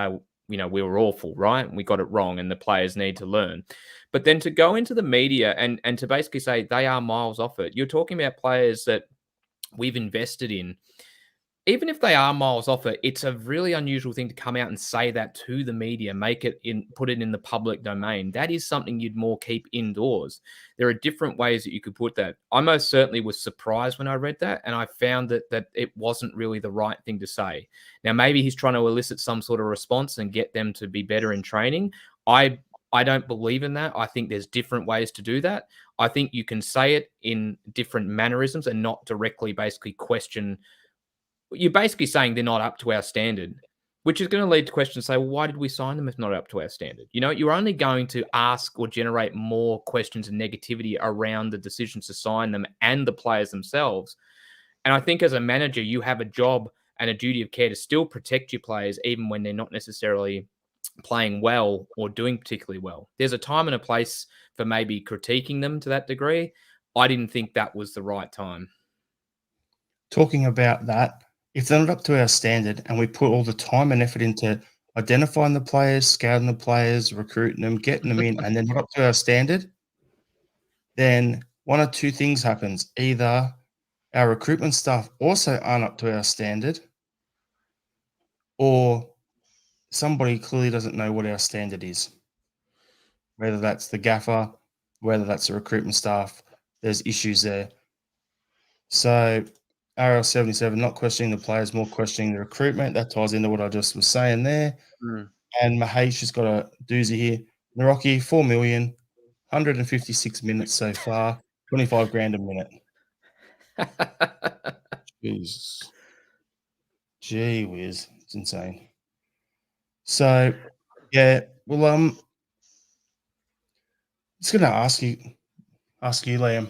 we were awful, right? We got it wrong and the players need to learn. But then to go into the media and to basically say they are miles off it, you're talking about players that we've invested in. Even if they are miles off it, it's a really unusual thing to come out and say that to the media, put it in the public domain. That is something you'd more keep indoors. There are different ways that you could put that. I most certainly was surprised when I read that, and I found that it wasn't really the right thing to say. Now, maybe he's trying to elicit some sort of response and get them to be better in training. I don't believe in that. I think there's different ways to do that. I think you can say it in different mannerisms and not directly basically question. You're basically saying they're not up to our standard, which is going to lead to questions say, well, why did we sign them if not up to our standard? You know, you're only going to ask or generate more questions and negativity around the decisions to sign them and the players themselves. And I think as a manager, you have a job and a duty of care to still protect your players, even when they're not necessarily playing well or doing particularly well. There's a time and a place for maybe critiquing them to that degree. I didn't think that was the right time. Talking about that, if they're not up to our standard and we put all the time and effort into identifying the players, scouting the players, recruiting them, getting them in, and they're not up to our standard, then one of two things happens. Either our recruitment staff also aren't up to our standard, or somebody clearly doesn't know what our standard is. Whether that's the gaffer, whether that's the recruitment staff, there's issues there. So RL77, not questioning the players, more questioning the recruitment. That ties into what I just was saying there. And Mahesh has got a doozy here. Naroki, 4 million, 156 minutes so far, 25 grand a minute. Jesus. Gee whiz. It's insane. So, yeah, well, I'm just going to ask you, Liam.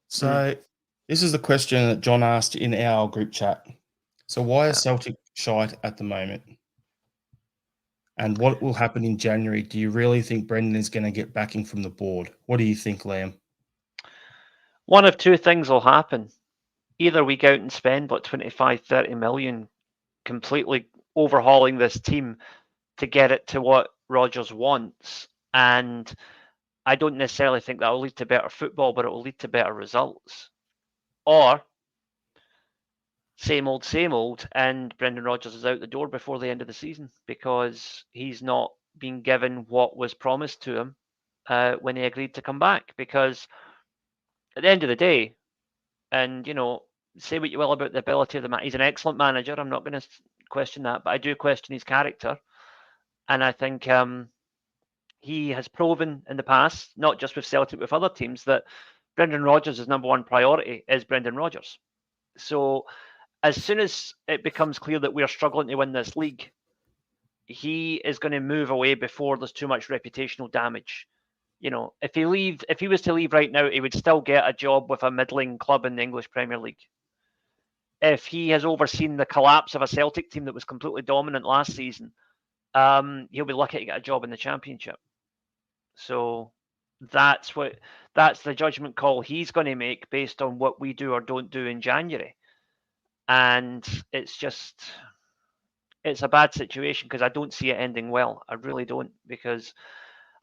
So, this is the question that John asked in our group chat. So why is Celtic shite at the moment? And what will happen in January? Do you really think Brendan is going to get backing from the board? What do you think, Liam? One of two things will happen. Either we go out and spend 25, 30 million completely overhauling this team to get it to what Rodgers wants. And I don't necessarily think that will lead to better football, but it will lead to better results. Or same old, and Brendan Rodgers is out the door before the end of the season because he's not been given what was promised to him when he agreed to come back. Because at the end of the day, and say what you will about the ability of the man, he's an excellent manager. I'm not going to question that, but I do question his character, and I think he has proven in the past, not just with Celtic, with other teams, that Brendan Rodgers' number one priority is Brendan Rodgers. So as soon as it becomes clear that we're struggling to win this league, he is going to move away before there's too much reputational damage. If he was to leave right now, he would still get a job with a middling club in the English Premier League. If he has overseen the collapse of a Celtic team that was completely dominant last season, he'll be lucky to get a job in the Championship. So that's the judgment call he's going to make based on what we do or don't do in January. And it's a bad situation because I don't see it ending well. I really don't, because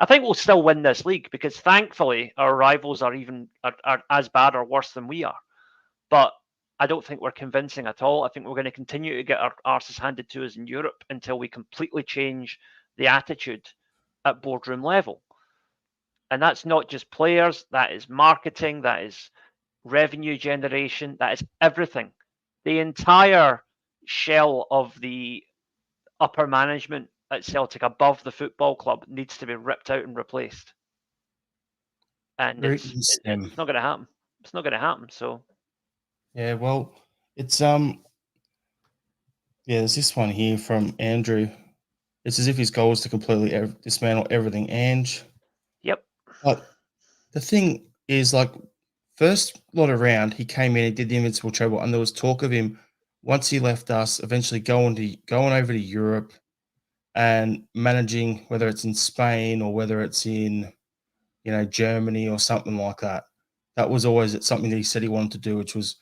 I think we'll still win this league because thankfully our rivals are as bad or worse than we are. But I don't think we're convincing at all. I think we're going to continue to get our arses handed to us in Europe until we completely change the attitude at boardroom level. And that's not just players, that is marketing, that is revenue generation, that is everything. The entire shell of the upper management at Celtic above the football club needs to be ripped out and replaced. And it's not going to happen. It's not going to happen. So, yeah, well, it's there's this one here from Andrew. It's as if his goal is to completely dismantle everything, Ange. Yep. But the thing is, like, first lot around, he came in, he did the Invincible Treble, and there was talk of him once he left us, eventually going over to Europe and managing, whether it's in Spain or whether it's in, Germany or something like that. That was always something that he said he wanted to do, which was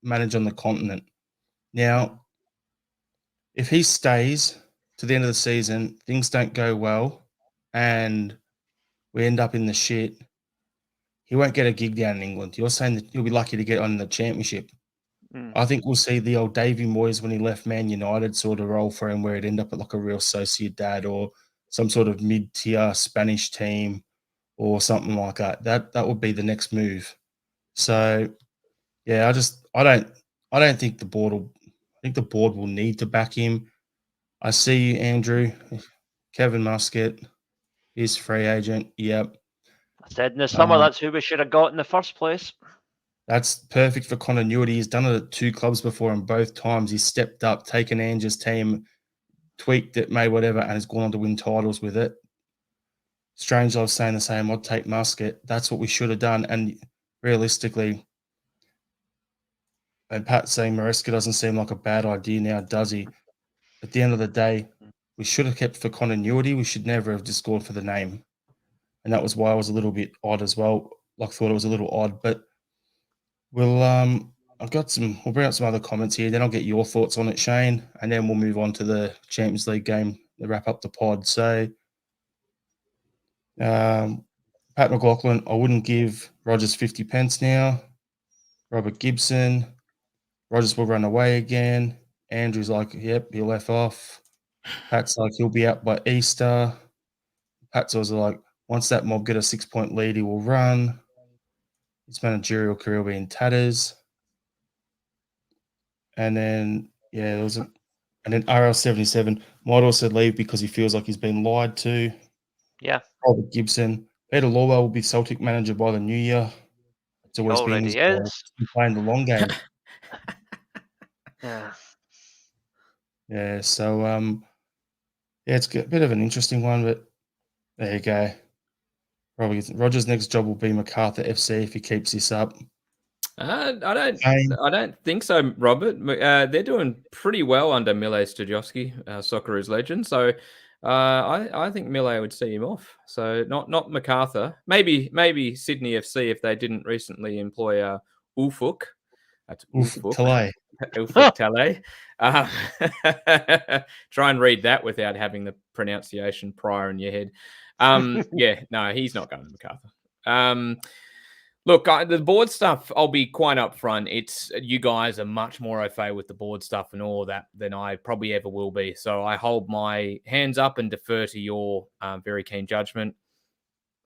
manage on the continent. Now, if he stays to the end of the season, things don't go well, and we end up in the shit, he won't get a gig down in England. You're saying that you'll be lucky to get on in the championship. I think we'll see the old Davy Moyes when he left Man United sort of role for him, where he'd end up at like a Real Sociedad or some sort of mid-tier Spanish team or something like that. That would be the next move. So, yeah, I don't think the board will. I think the board will need to back him. I see you, Andrew. Kevin Muscat is free agent. Yep. I said in the summer that's who we should have got in the first place. That's perfect for continuity. He's done it at 2 clubs before, and both times he's stepped up, taken Ange's team, tweaked it, made whatever, and has gone on to win titles with it. Strange, I was saying the same. I'd take Muscat. That's what we should have done. And realistically, and Pat's saying Maresca doesn't seem like a bad idea now, does he? At the end of the day, we should have kept for continuity. We should never have just gone for the name. And that was why I was a little bit odd as well. Like, thought it was a little odd, but we'll bring up some other comments here. Then I'll get your thoughts on it, Shane, and then we'll move on to the Champions League game to wrap up the pod. So, Pat McLaughlin, I wouldn't give Rogers 50 pence now. Robert Gibson, Rogers will run away again. Andrew's like, yep, he'll F off. Pat's like, he'll be out by Easter. Pat's also like, once that mob get a 6-point lead, he will run. His managerial career will be in tatters. And then, and then RL77 might also leave because he feels like he's been lied to. Yeah. Robert Gibson. Peter Lawwell will be Celtic manager by the new year. It's always been his goal. He's playing the long game. Yeah. Yeah, so, it's a bit of an interesting one, but there you go. Probably Rogers' next job will be MacArthur FC if he keeps this up. I don't think so, Robert. They're doing pretty well under Mile Stojowski, Socceroos legend. So I think Mile would see him off. So not MacArthur. Maybe Sydney FC if they didn't recently employ Ufuk. That's Ufuk. Ufuk Tale. Try and read that without having the pronunciation prior in your head. No, he's not going to MacArthur. Look, the board stuff, I'll be quite upfront. It's you guys are much more au fait with the board stuff and all that than I probably ever will be. So I hold my hands up and defer to your very keen judgment.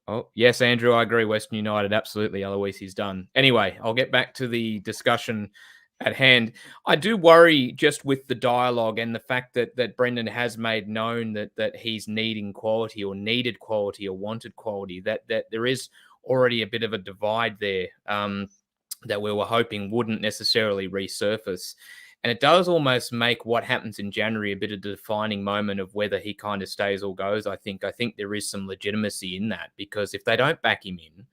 Oh, yes, Andrew, I agree. Western United, absolutely. Eloise, he's done. Anyway, I'll get back to the discussion at hand. I do worry just with the dialogue and the fact that Brendan has made known that he's needing quality or needed quality or wanted quality, that there is already a bit of a divide there that we were hoping wouldn't necessarily resurface. And it does almost make what happens in January a bit of a defining moment of whether he kind of stays or goes. I think there is some legitimacy in that, because if they don't back him in,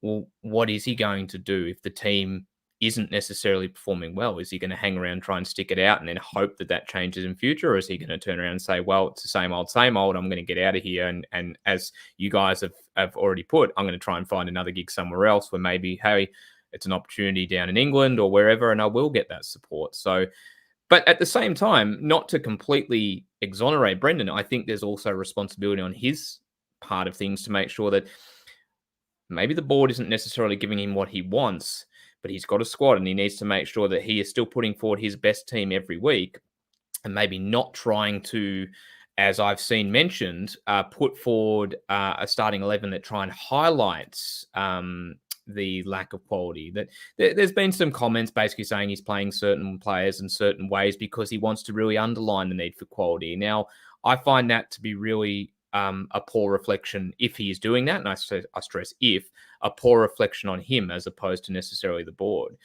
well, what is he going to do if the team isn't necessarily performing well? Is he going to hang around, try and stick it out and then hope that changes in future? Or is he going to turn around and say, well, it's the same old, I'm going to get out of here. And as you guys have already put, I'm going to try and find another gig somewhere else where maybe, hey, it's an opportunity down in England or wherever, and I will get that support. So, but at the same time, not to completely exonerate Brendan, I think there's also responsibility on his part of things to make sure that maybe the board isn't necessarily giving him what he wants, but he's got a squad and he needs to make sure that he is still putting forward his best team every week and maybe not trying to, as I've seen mentioned, put forward a starting 11 that try and highlights the lack of quality. That there's been some comments basically saying he's playing certain players in certain ways because he wants to really underline the need for quality. Now, I find that to be really a poor reflection if he is doing that, and I stress if, a poor reflection on him as opposed to necessarily the board.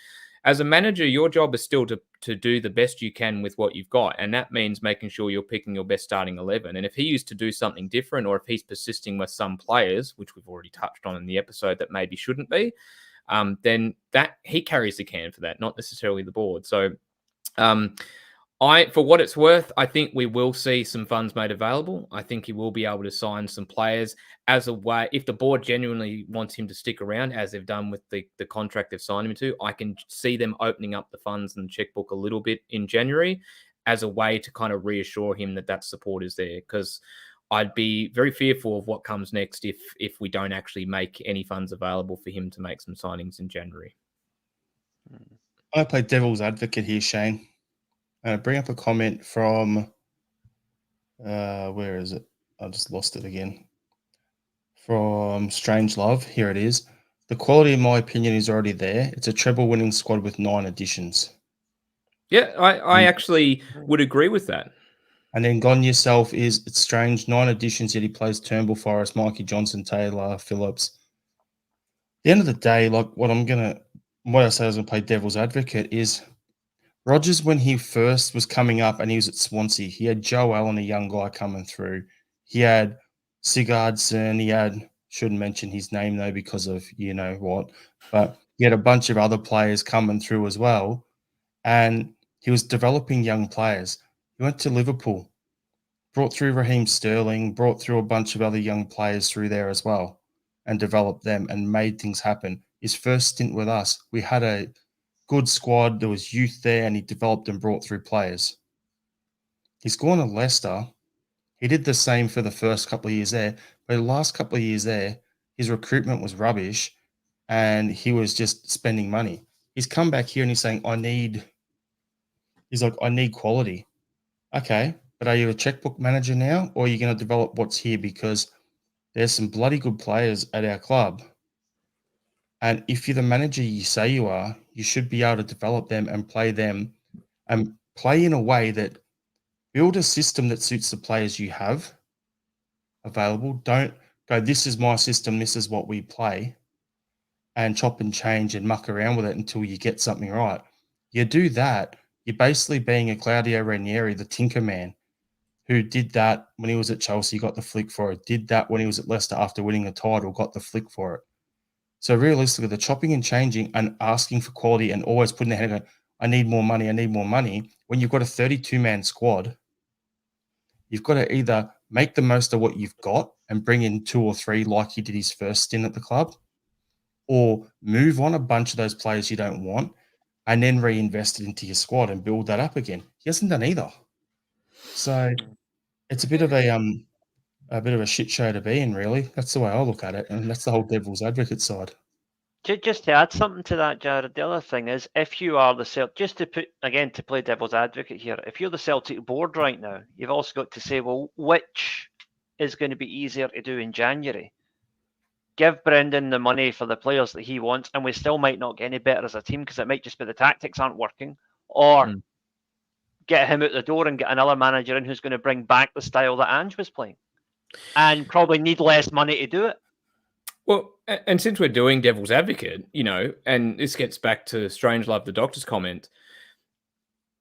As a manager, your job is still to do the best you can with what you've got, and that means making sure you're picking your best starting 11. And if he used to do something different, or if he's persisting with some players, which we've already touched on in the episode, that maybe shouldn't be, then that he carries the can for that, not necessarily the board. So for what it's worth, I think we will see some funds made available. I think he will be able to sign some players as a way, if the board genuinely wants him to stick around, as they've done with the contract they've signed him to, I can see them opening up the funds and the checkbook a little bit in January as a way to kind of reassure him that support is there. Because I'd be very fearful of what comes next if we don't actually make any funds available for him to make some signings in January. I play devil's advocate here, Shane. Bring up a comment from, where is it? I just lost it again. From Strange Love. Here it is. The quality, in my opinion, is already there. It's a treble-winning squad with 9 additions. Yeah, I actually would agree with that. And then Gone Yourself it's strange. 9 additions, yet he plays Turnbull, Forrest, Mikey Johnson, Taylor, Phillips. At the end of the day, like what I say as I play devil's advocate is Rodgers, when he first was coming up and he was at Swansea, he had Joe Allen, a young guy coming through. He had Sigurdsson. He had, shouldn't mention his name though because of you know what, but he had a bunch of other players coming through as well. And he was developing young players. He went to Liverpool, brought through Raheem Sterling, brought through a bunch of other young players through there as well and developed them and made things happen. His first stint with us, we had a good squad. There was youth there, and he developed and brought through players. He's gone to Leicester. He did the same for the first couple of years there, but the last couple of years there, his recruitment was rubbish, and he was just spending money. He's come back here and he's saying, I need quality. Okay, but are you a checkbook manager now, or are you going to develop what's here? Because there's some bloody good players at our club. And if you're the manager you say you are, you should be able to develop them and play them and play in a way that build a system that suits the players you have available. Don't go, this is my system, this is what we play, and chop and change and muck around with it until you get something right. You do that, you're basically being a Claudio Ranieri, the Tinker Man, who did that when he was at Chelsea, got the flick for it, did that when he was at Leicester after winning a title, got the flick for it. So realistically, the chopping and changing and asking for quality and always putting their head going, I need more money, when you've got a 32-man squad, you've got to either make the most of what you've got and bring in 2 or 3 like he did his first stint at the club, or move on a bunch of those players you don't want and then reinvest it into your squad and build that up again. He hasn't done either. So it's a bit of a shit show to be in, really. That's the way I look at it, and that's the whole devil's advocate side. Just to add something to that, Jared, the other thing is, if you are the Celtic, just to put, again, to play devil's advocate here, if you're the Celtic board right now, you've also got to say, well, which is going to be easier to do in January? Give Brendan the money for the players that he wants, and we still might not get any better as a team because it might just be the tactics aren't working, or get him out the door and get another manager in who's going to bring back the style that Ange was playing and probably need less money to do it. Well, and since we're doing devil's advocate, you know, and this gets back to Strangelove, the doctor's comment,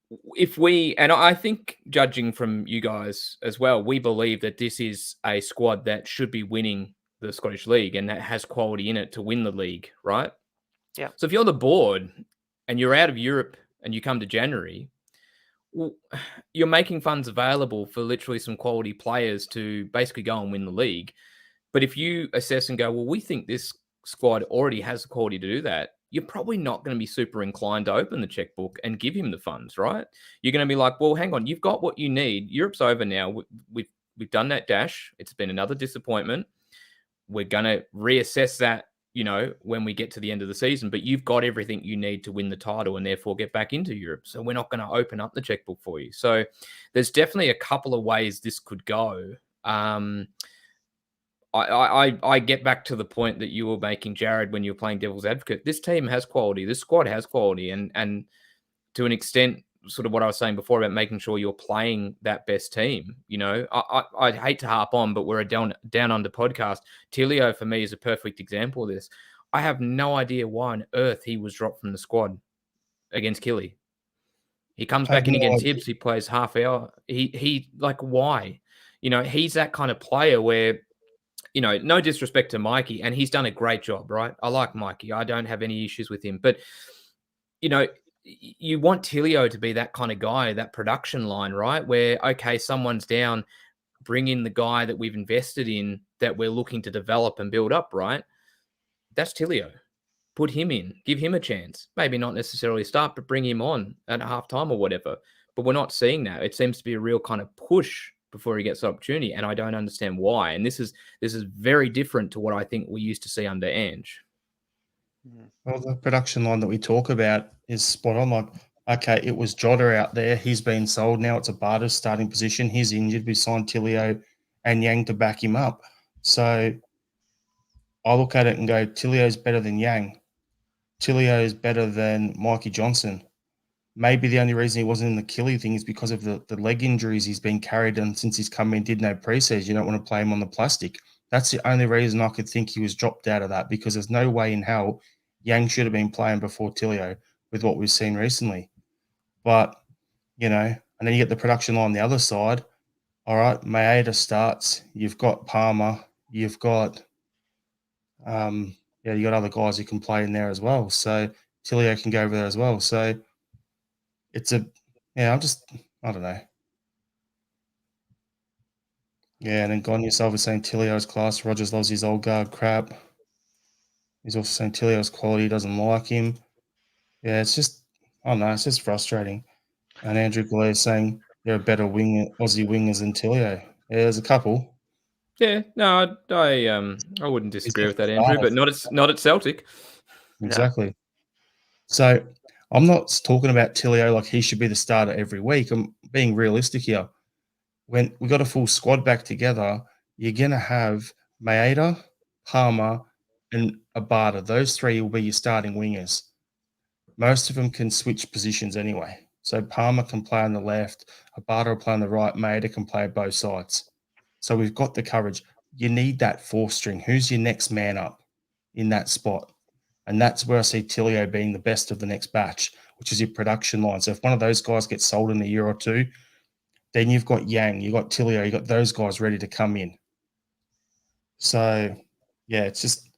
and I think judging from you guys as well, we believe that this is a squad that should be winning the Scottish League and that has quality in it to win the league, right? Yeah. So if you're the board and you're out of Europe and you come to January, well, you're making funds available for literally some quality players to basically go and win the league. But if you assess and go, well, we think this squad already has the quality to do that, you're probably not going to be super inclined to open the checkbook and give him the funds, right? You're going to be like, well, hang on, you've got what you need. Europe's over now. We've done that dash. It's been another disappointment. we're going to reassess that, when we get to the end of the season, but you've got everything you need to win the title and therefore get back into Europe. So we're not going to open up the checkbook for you. So there's definitely a couple of ways this could go. I get back to the point that you were making, Jared, when you were playing devil's advocate. This team has quality. This squad has quality. And to an extent, sort of what I was saying before about making sure you're playing that best team. I'd hate to harp on, but we're a down under podcast. Tilio, for me, is a perfect example of this. I have no idea why on earth he was dropped from the squad against Killie. He comes back in against Hibs. He plays half hour. He like, why? He's that kind of player where, no disrespect to Mikey, and he's done a great job, right? I like Mikey. I don't have any issues with him. But, you want Tilio to be that kind of guy, that production line, right? Where, okay, someone's down, bring in the guy that we've invested in, that we're looking to develop and build up, right? That's Tilio. Put him in, give him a chance. Maybe not necessarily start, but bring him on at halftime or whatever. But we're not seeing that. It seems to be a real kind of push before he gets the opportunity, and I don't understand why. And this is very different to what I think we used to see under Ange. Well, the production line that we talk about is spot on. Like, okay, it was Jota out there. He's been sold. Now it's Abada's starting position. He's injured. We signed Tilio and Yang to back him up. So I look at it and go, Tilio's better than Yang. Tilio is better than Mikey Johnson. Maybe the only reason he wasn't in the Killie thing is because of the leg injuries he's been carried on since he's come in, did no pre-season. You don't want to play him on the plastic. That's the only reason I could think he was dropped out of that, because there's no way in hell Yang should have been playing before Tilio with what we've seen recently. But, and then you get the production line on the other side. All right, Maeda starts. You've got Palmer. You've got, you got other guys who can play in there as well. So Tilio can go over there as well. So it's I don't know. Yeah, and then Gone yourself is saying Tilio's class. Rogers loves his old guard crap. He's also saying Tilio's quality, doesn't like him. Yeah, it's just, I don't know, it's just frustrating. And Andrew Goulet is saying there are better Aussie wingers than Tilio. Yeah, there's a couple. Yeah, no, I wouldn't disagree with that, Andrew, but not at Celtic. Exactly. No. So I'm not talking about Tilio like he should be the starter every week. I'm being realistic here. When we got a full squad back together, you're going to have Maeda, Palmer, and Abada. Those three will be your starting wingers. Most of them can switch positions anyway. So Palmer can play on the left, Abada will play on the right, Maeda can play both sides. So we've got the coverage. You need that fourth string. Who's your next man up in that spot? And that's where I see Tilio being the best of the next batch, which is your production line. So if one of those guys gets sold in a year or two, then you've got Yang, you've got Tilio, you've got those guys ready to come in. So, yeah, it's just,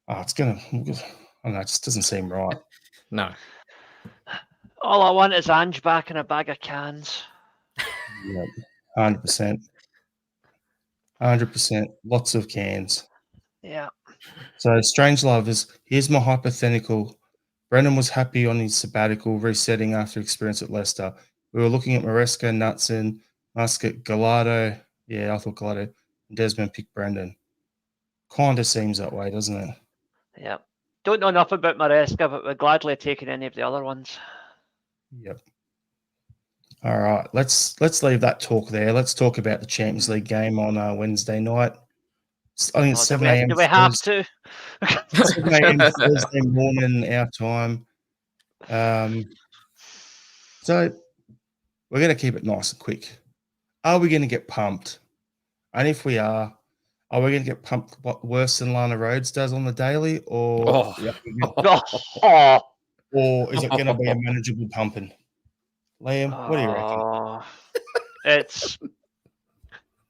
I don't know, it just doesn't seem right. No. All I want is Ange back in a bag of cans. Yeah, 100%. 100%. Lots of cans. Yeah. So, Strange Lovers, here's my hypothetical. Brennan was happy on his sabbatical, resetting after experience at Leicester. We were looking at Maresca, Knutson, Muscat, Gallardo. Yeah, I thought Gallardo. And Desmond picked Brendan. Kind of seems that way, doesn't it? Yeah. Don't know enough about Maresca, but we're gladly taking any of the other ones. Yep. All right, let's leave that talk there. Let's talk about the Champions League game on Wednesday night. I think it's 7 a.m. Do we have to? 7 a.m. Thursday morning our time. So we're going to keep it nice and quick. Are we going to get pumped? And if we are we going to get pumped worse than Lana Rhodes does on the daily? Or is it going to be a manageable pumping? Liam, what do you reckon?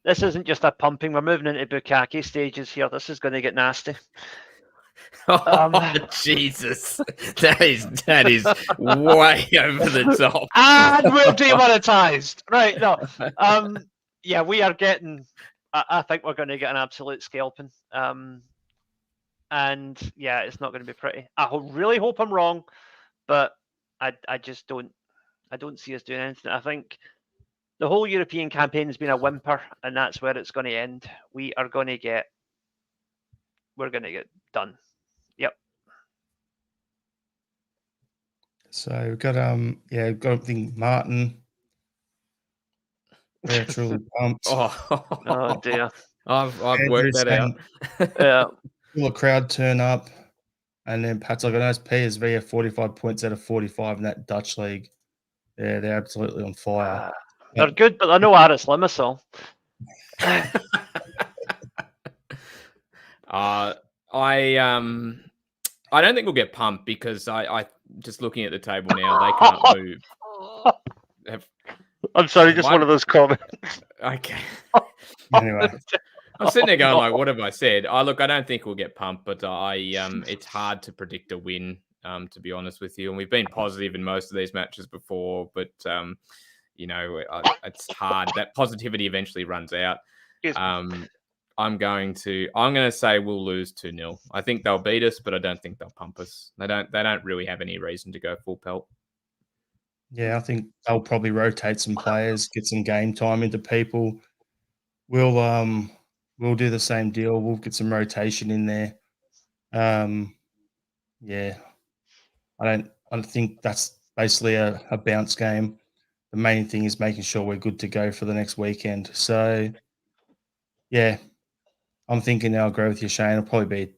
This isn't just a pumping. We're moving into Bukkake stages here. This is going to get nasty. Jesus, that is way over the top, and we're demonetized. Right? No, yeah, we are getting. I think we're going to get an absolute scalping. And yeah, it's not going to be pretty. I really hope I'm wrong, but I just don't. I don't see us doing anything. I think the whole European campaign has been a whimper, and that's where it's going to end. We are going to get we're going to get done. Yep. So we've got got Martin. We're truly pumped. Oh dear. I've worked that out. Yeah. Will the crowd turn up? And then Pat's like, I know it's PSV have 45 points out of 45 in that Dutch league. Yeah, they're absolutely on fire. They're good, but I know Aris Limassol. I don't think we'll get pumped because I just looking at the table now, they can't move. I'm sorry, just one of those comments. Okay. Anyway, I'm sitting there going like, what have I said? I don't think we'll get pumped, but it's hard to predict a win, to be honest with you. And we've been positive in most of these matches before, but it's hard. That positivity eventually runs out. I'm going to say we'll lose 2-0. I think they'll beat us, but I don't think they'll pump us. They don't really have any reason to go full pelt. Yeah, I think they'll probably rotate some players, get some game time into people. We'll do the same deal. We'll get some rotation in there. Yeah. I don't think that's basically a bounce game. The main thing is making sure we're good to go for the next weekend. So yeah, I'm thinking I'll agree with you, Shane. It'll probably be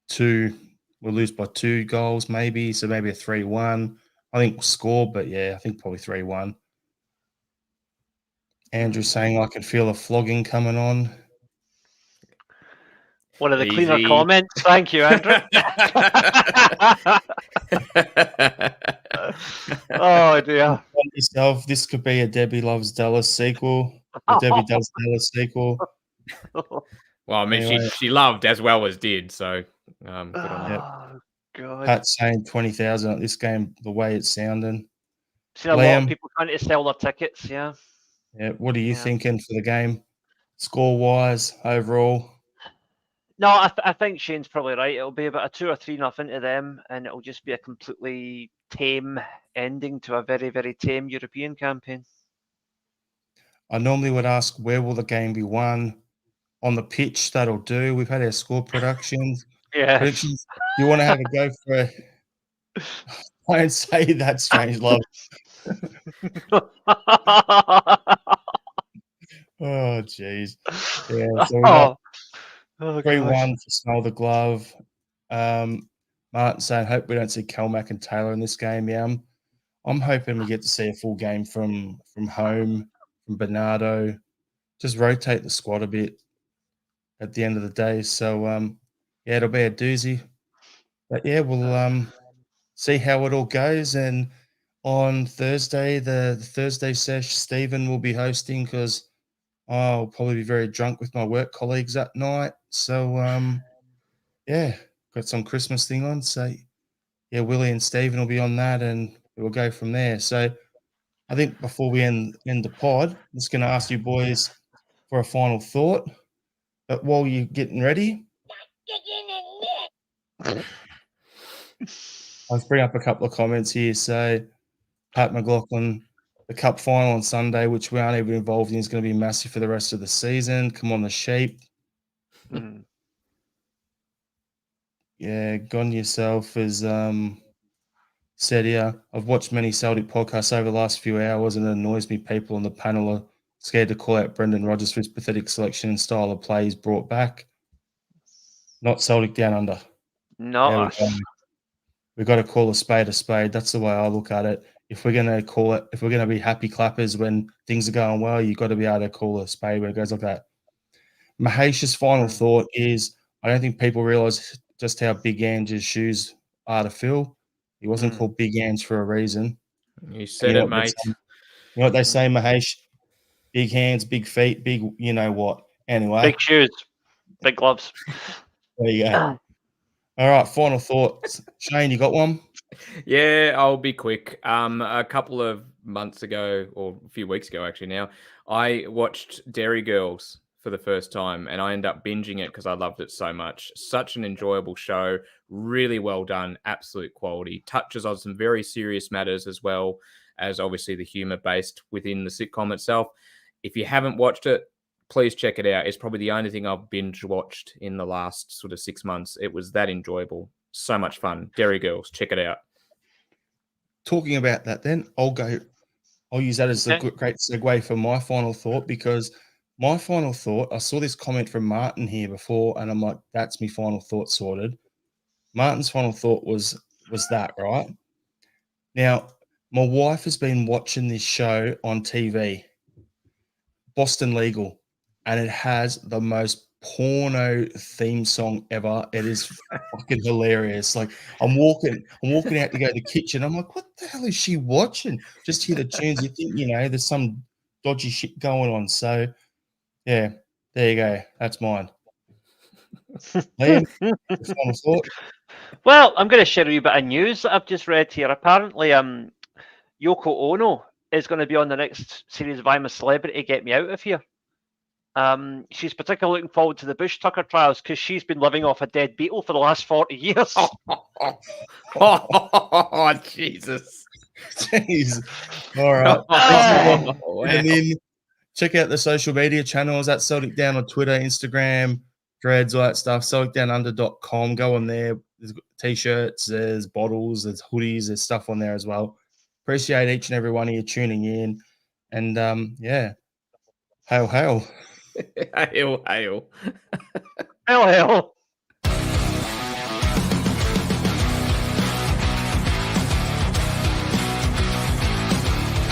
2. We'll lose by 2 goals, maybe. So maybe a 3-1. I think we'll score, but yeah, I think probably 3-1. Andrew's saying I can feel a flogging coming on. One of the cleaner comments. Thank you, Andrew. Oh dear. Yourself, this could be a Debbie Loves Dallas sequel. A Debbie Does Dallas sequel. Well, I mean, anyway. she loved as well as did, so good on that. God. Pat's saying 20,000 at this game, the way it's sounding. Seen a lot of people trying to sell their tickets, yeah. Yeah, what are you thinking for the game? Score-wise, overall? No, I think Shane's probably right. It'll be about a 2 or 3-0 into them, and it'll just be a completely tame ending to a very, very tame European campaign. I normally would ask, where will the game be won? On the pitch, that'll do. We've had our score predictions. Yes. You want to have a go for a... I don't say that, Strange Love. Oh, jeez. Yeah, so we got 3-1 for Smell the Glove. Martin saying, hope we don't see Kelmack and Taylor in this game. Yeah, I'm hoping we get to see a full game from home, from Bernardo. Just rotate the squad a bit at the end of the day. So, yeah, it'll be a doozy. But, yeah, we'll see how it all goes. And on Thursday, the Thursday sesh, Stephen will be hosting because I'll probably be very drunk with my work colleagues that night. So, yeah, got some Christmas thing on. So, yeah, Willie and Stephen will be on that, and we'll go from there. So, I think before we end the pod, I'm just going to ask you boys for a final thought. But while you're getting ready, let's bring up a couple of comments here. So, Pat McLaughlin, the cup final on Sunday, which we aren't even involved in, is going to be massive for the rest of the season. Come on, the sheep. Yeah, gone yourself as said here. I've watched many Celtic podcasts over the last few hours, and it annoys me people on the panel are scared to call out Brendan Rodgers for his pathetic selection and style of play he's brought back. Not Celtic Down Under. No. We've got to call a spade a spade. That's the way I look at it. If we're going to call it, if we're going to be happy clappers when things are going well, you've got to be able to call a spade when it goes like that. Mahesh's final thought is, I don't think people realise just how big Ange's shoes are to fill. He wasn't called Big Ange for a reason. You said it, mate. You know what they say, Mahesh? Big hands, big feet, big you know what. Anyway. Big shoes, big gloves. There you go. All right, final thoughts. Shane, you got one? Yeah, I'll be quick. A couple of months ago, or a few weeks ago actually now, I watched Dairy Girls for the first time, and I ended up binging it because I loved it so much. Such an enjoyable show, really well done, absolute quality. Touches on some very serious matters as well as obviously the humor based within the sitcom itself. If you haven't watched it, please check it out. It's probably the only thing I've binge watched in the last sort of 6 months. It was that enjoyable. So much fun. Derry Girls, check it out. Talking about that, then I'll use that as a great segue for my final thought, because my final thought, I saw this comment from Martin here before, and I'm like, that's my final thought sorted. Martin's final thought was that, right? Now, my wife has been watching this show on TV, Boston Legal, and it has the most porno theme song ever. It is fucking hilarious. Like, I'm walking out to go to the kitchen. I'm like, what the hell is she watching? Just hear the tunes. You think, there's some dodgy shit going on. So, yeah, there you go. That's mine. Liam, final thought? Well, I'm going to share a wee bit of news that I've just read here. Apparently, Yoko Ono is going to be on the next series of I'm a Celebrity, Get Me Out of Here. She's particularly looking forward to the Bush Tucker trials because she's been living off a dead Beatle for the last 40 years. Oh, Jesus. Jeez. All right. Wow. And then check out the social media channels at Celtic Down on Twitter, Instagram, Threads, all that stuff. CelticDownUnder.com. Go on there. There's t-shirts, there's bottles, there's hoodies, there's stuff on there as well. Appreciate each and every one of you tuning in. And hail, hail. Hail, hail. Hail, hail.